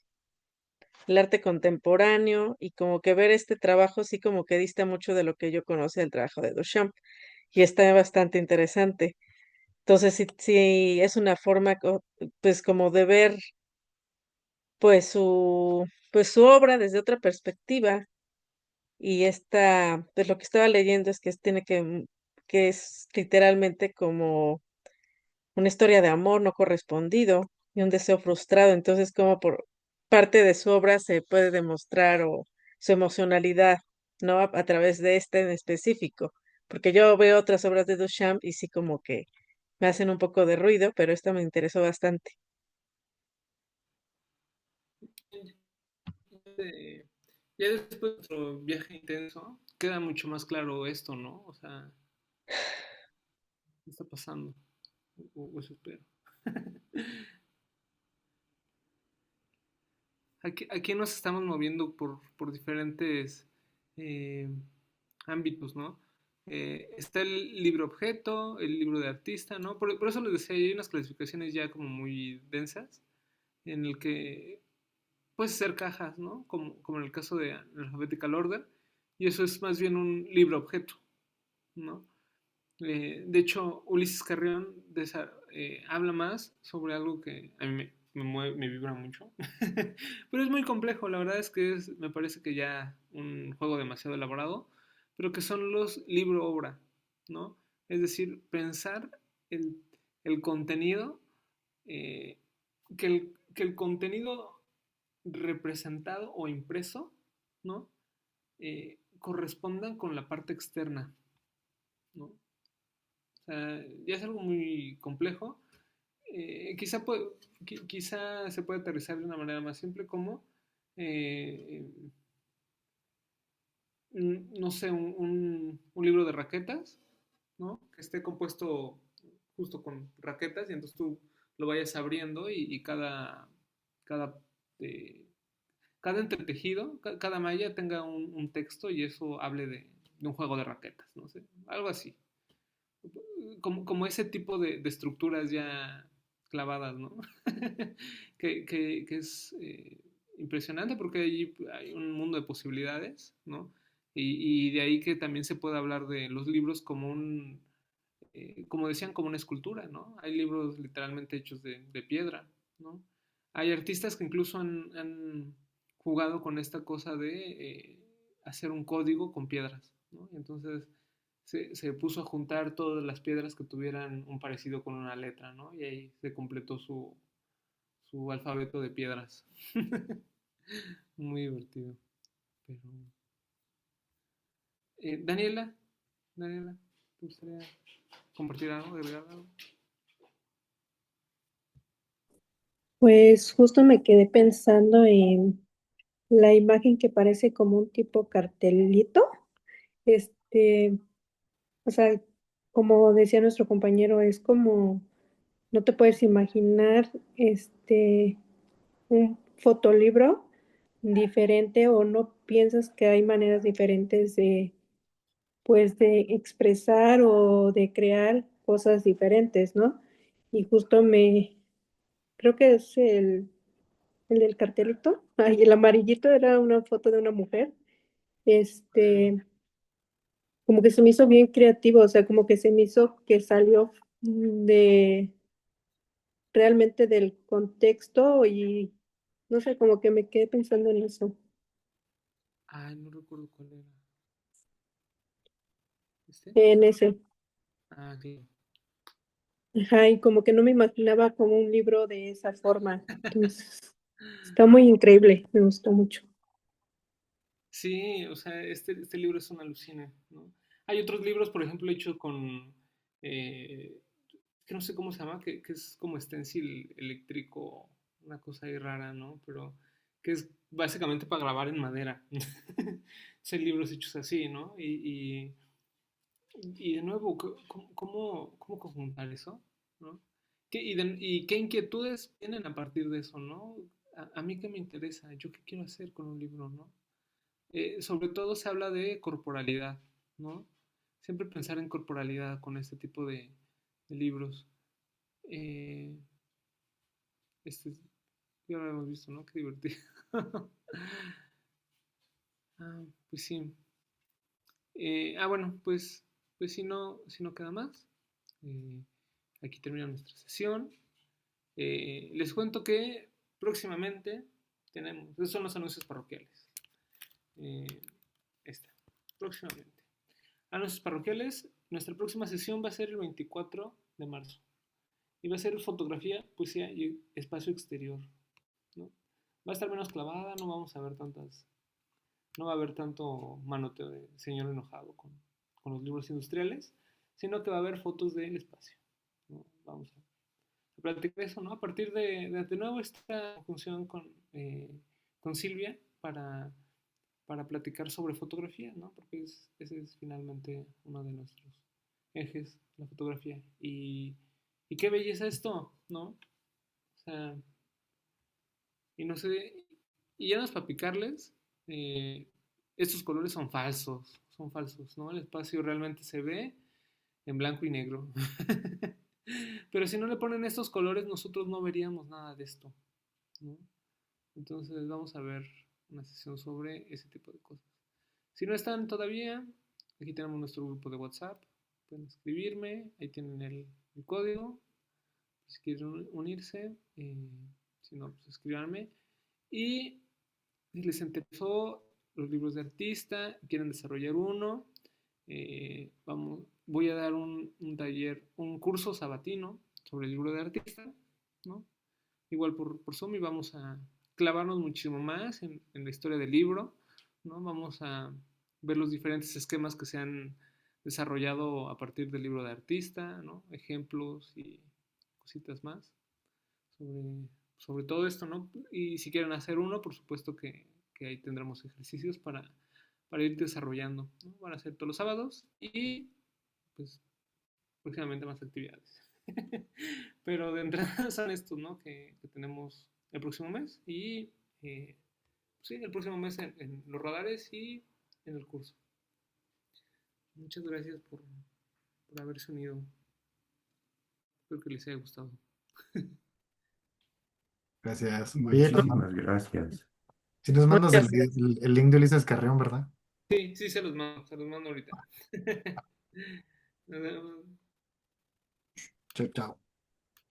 el arte contemporáneo, y como que ver este trabajo sí como que dista mucho de lo que yo conocía del trabajo de Duchamp, y está bastante interesante. Entonces sí es una forma, pues como de ver, pues su obra desde otra perspectiva, y pues lo que estaba leyendo es que que es literalmente como una historia de amor no correspondido y un deseo frustrado. Entonces, como por parte de su obra se puede demostrar o su emocionalidad, ¿no? A través de este en específico. Porque yo veo otras obras de Duchamp y sí como que me hacen un poco de ruido, pero esta me interesó bastante. Eh, ya después de otro viaje intenso, queda mucho más claro esto, ¿no? O sea, ¿qué está pasando? O eso espero. Aquí nos estamos moviendo por diferentes eh, ámbitos, ¿no? Está el libro objeto, el libro de artista, ¿no? Por eso les decía, hay unas clasificaciones ya como muy densas, en el que puedes hacer cajas, ¿no? Como en el caso de Alphabetical Order, y eso es más bien un libro objeto, ¿no? De hecho, Ulises Carrión habla más sobre algo que a mí me vibra mucho, pero es muy complejo, la verdad es que me parece que ya un juego demasiado elaborado, pero que son los libro-obra, ¿no? Es decir, pensar el, el contenido, eh, que el contenido representado o impreso, ¿no? Corresponda con la parte externa, ¿no? O sea, ya es algo muy complejo. Quizá se puede aterrizar de una manera más simple como, eh, no sé, un libro de raquetas, ¿no? Que esté compuesto justo con raquetas y entonces tú lo vayas abriendo y cada, eh, cada entretejido, cada malla tenga un texto y eso hable de un juego de raquetas, no sé, algo así. Como ese tipo de estructuras ya clavadas, ¿no? que es impresionante porque allí hay un mundo de posibilidades, ¿no? Y de ahí que también se puede hablar de los libros como como decían, como una escultura, ¿no? Hay libros literalmente hechos de piedra, ¿no? Hay artistas que incluso han jugado con esta cosa de hacer un código con piedras, ¿no? Entonces se puso a juntar todas las piedras que tuvieran un parecido con una letra, ¿no? Y ahí se completó su alfabeto de piedras. Muy divertido. Pero, Daniela, ¿te gustaría compartir algo, agregar algo? Pues justo me quedé pensando en la imagen que parece como un tipo cartelito. Este, o sea, como decía nuestro compañero, es como, no te puedes imaginar, un fotolibro diferente o no piensas que hay maneras diferentes de, pues, de expresar o de crear cosas diferentes, ¿no? Y justo creo que es el del cartelito, ay, el amarillito era una foto de una mujer, este, como que se me hizo bien creativo, o sea, como que se me hizo que salió de realmente del contexto y no sé, como que me quedé pensando en eso. Ay, no recuerdo cuál era. ¿Este? En ese. Ah, claro. Ajá, y como que no me imaginaba como un libro de esa forma. Entonces, está muy increíble, me gustó mucho. Sí, o sea, este libro es una alucina, ¿no? Hay otros libros, por ejemplo, hechos con, eh, que no sé cómo se llama, que es como stencil eléctrico, una cosa ahí rara, ¿no? Pero que es básicamente para grabar en madera. Hay libros hechos así, ¿no? Y de nuevo, ¿cómo conjuntar eso? ¿No? ¿Y qué inquietudes tienen a partir de eso, ¿no? A mí qué me interesa, yo qué quiero hacer con un libro, ¿no? Sobre todo se habla de corporalidad, ¿no? Siempre pensar en corporalidad con este tipo de libros. Eh, este, ya lo hemos visto, ¿no? Qué divertido. Pues sí. Bueno, pues si no queda más, eh, aquí termina nuestra sesión. Les cuento que próximamente esos son los anuncios parroquiales. Eh, esta, próximamente. Anuncios parroquiales, nuestra próxima sesión va a ser el 24 de marzo. Y va a ser fotografía, poesía y espacio exterior, ¿no? Va a estar menos clavada, no va a haber tanto manoteo de señor enojado con los libros industriales, sino que va a haber fotos del espacio, ¿no? Vamos a platicar eso, ¿no? A partir de nuevo esta función con Silvia para platicar sobre fotografía, ¿no? Porque ese es finalmente uno de nuestros ejes, la fotografía. Y qué belleza esto, ¿no? O sea, y no sé, y ya no es para picarles, eh, estos colores son falsos, ¿no? El espacio realmente se ve en blanco y negro. Pero si no le ponen estos colores, nosotros no veríamos nada de esto, ¿no? Entonces vamos a ver una sesión sobre ese tipo de cosas. Si no están todavía, aquí tenemos nuestro grupo de WhatsApp. Pueden escribirme, ahí tienen el código. Si quieren unirse, si no, pues escríbanme. Y si les interesó los libros de artista, quieren desarrollar uno, voy a dar un taller, un curso sabatino sobre el libro de artista, ¿no? Igual por Zoom y vamos a clavarnos muchísimo más en la historia del libro, ¿no? Vamos a ver los diferentes esquemas que se han desarrollado a partir del libro de artista, ¿no? Ejemplos y cositas más sobre todo esto, ¿no? Y si quieren hacer uno, por supuesto que ahí tendremos ejercicios para ir desarrollando, ¿no? Van a ser todos los sábados y pues próximamente más actividades. Pero de entrada son estos, ¿no? Que tenemos el próximo mes y sí, el próximo mes en los radares y en el curso. Muchas gracias por haberse unido. Espero que les haya gustado. Gracias. Oye, Muchísimas gracias. si nos mandas Muchas gracias. el link de Ulises Carrión, ¿verdad? Sí, se los mando ahorita. Nos vemos. Chao, chao.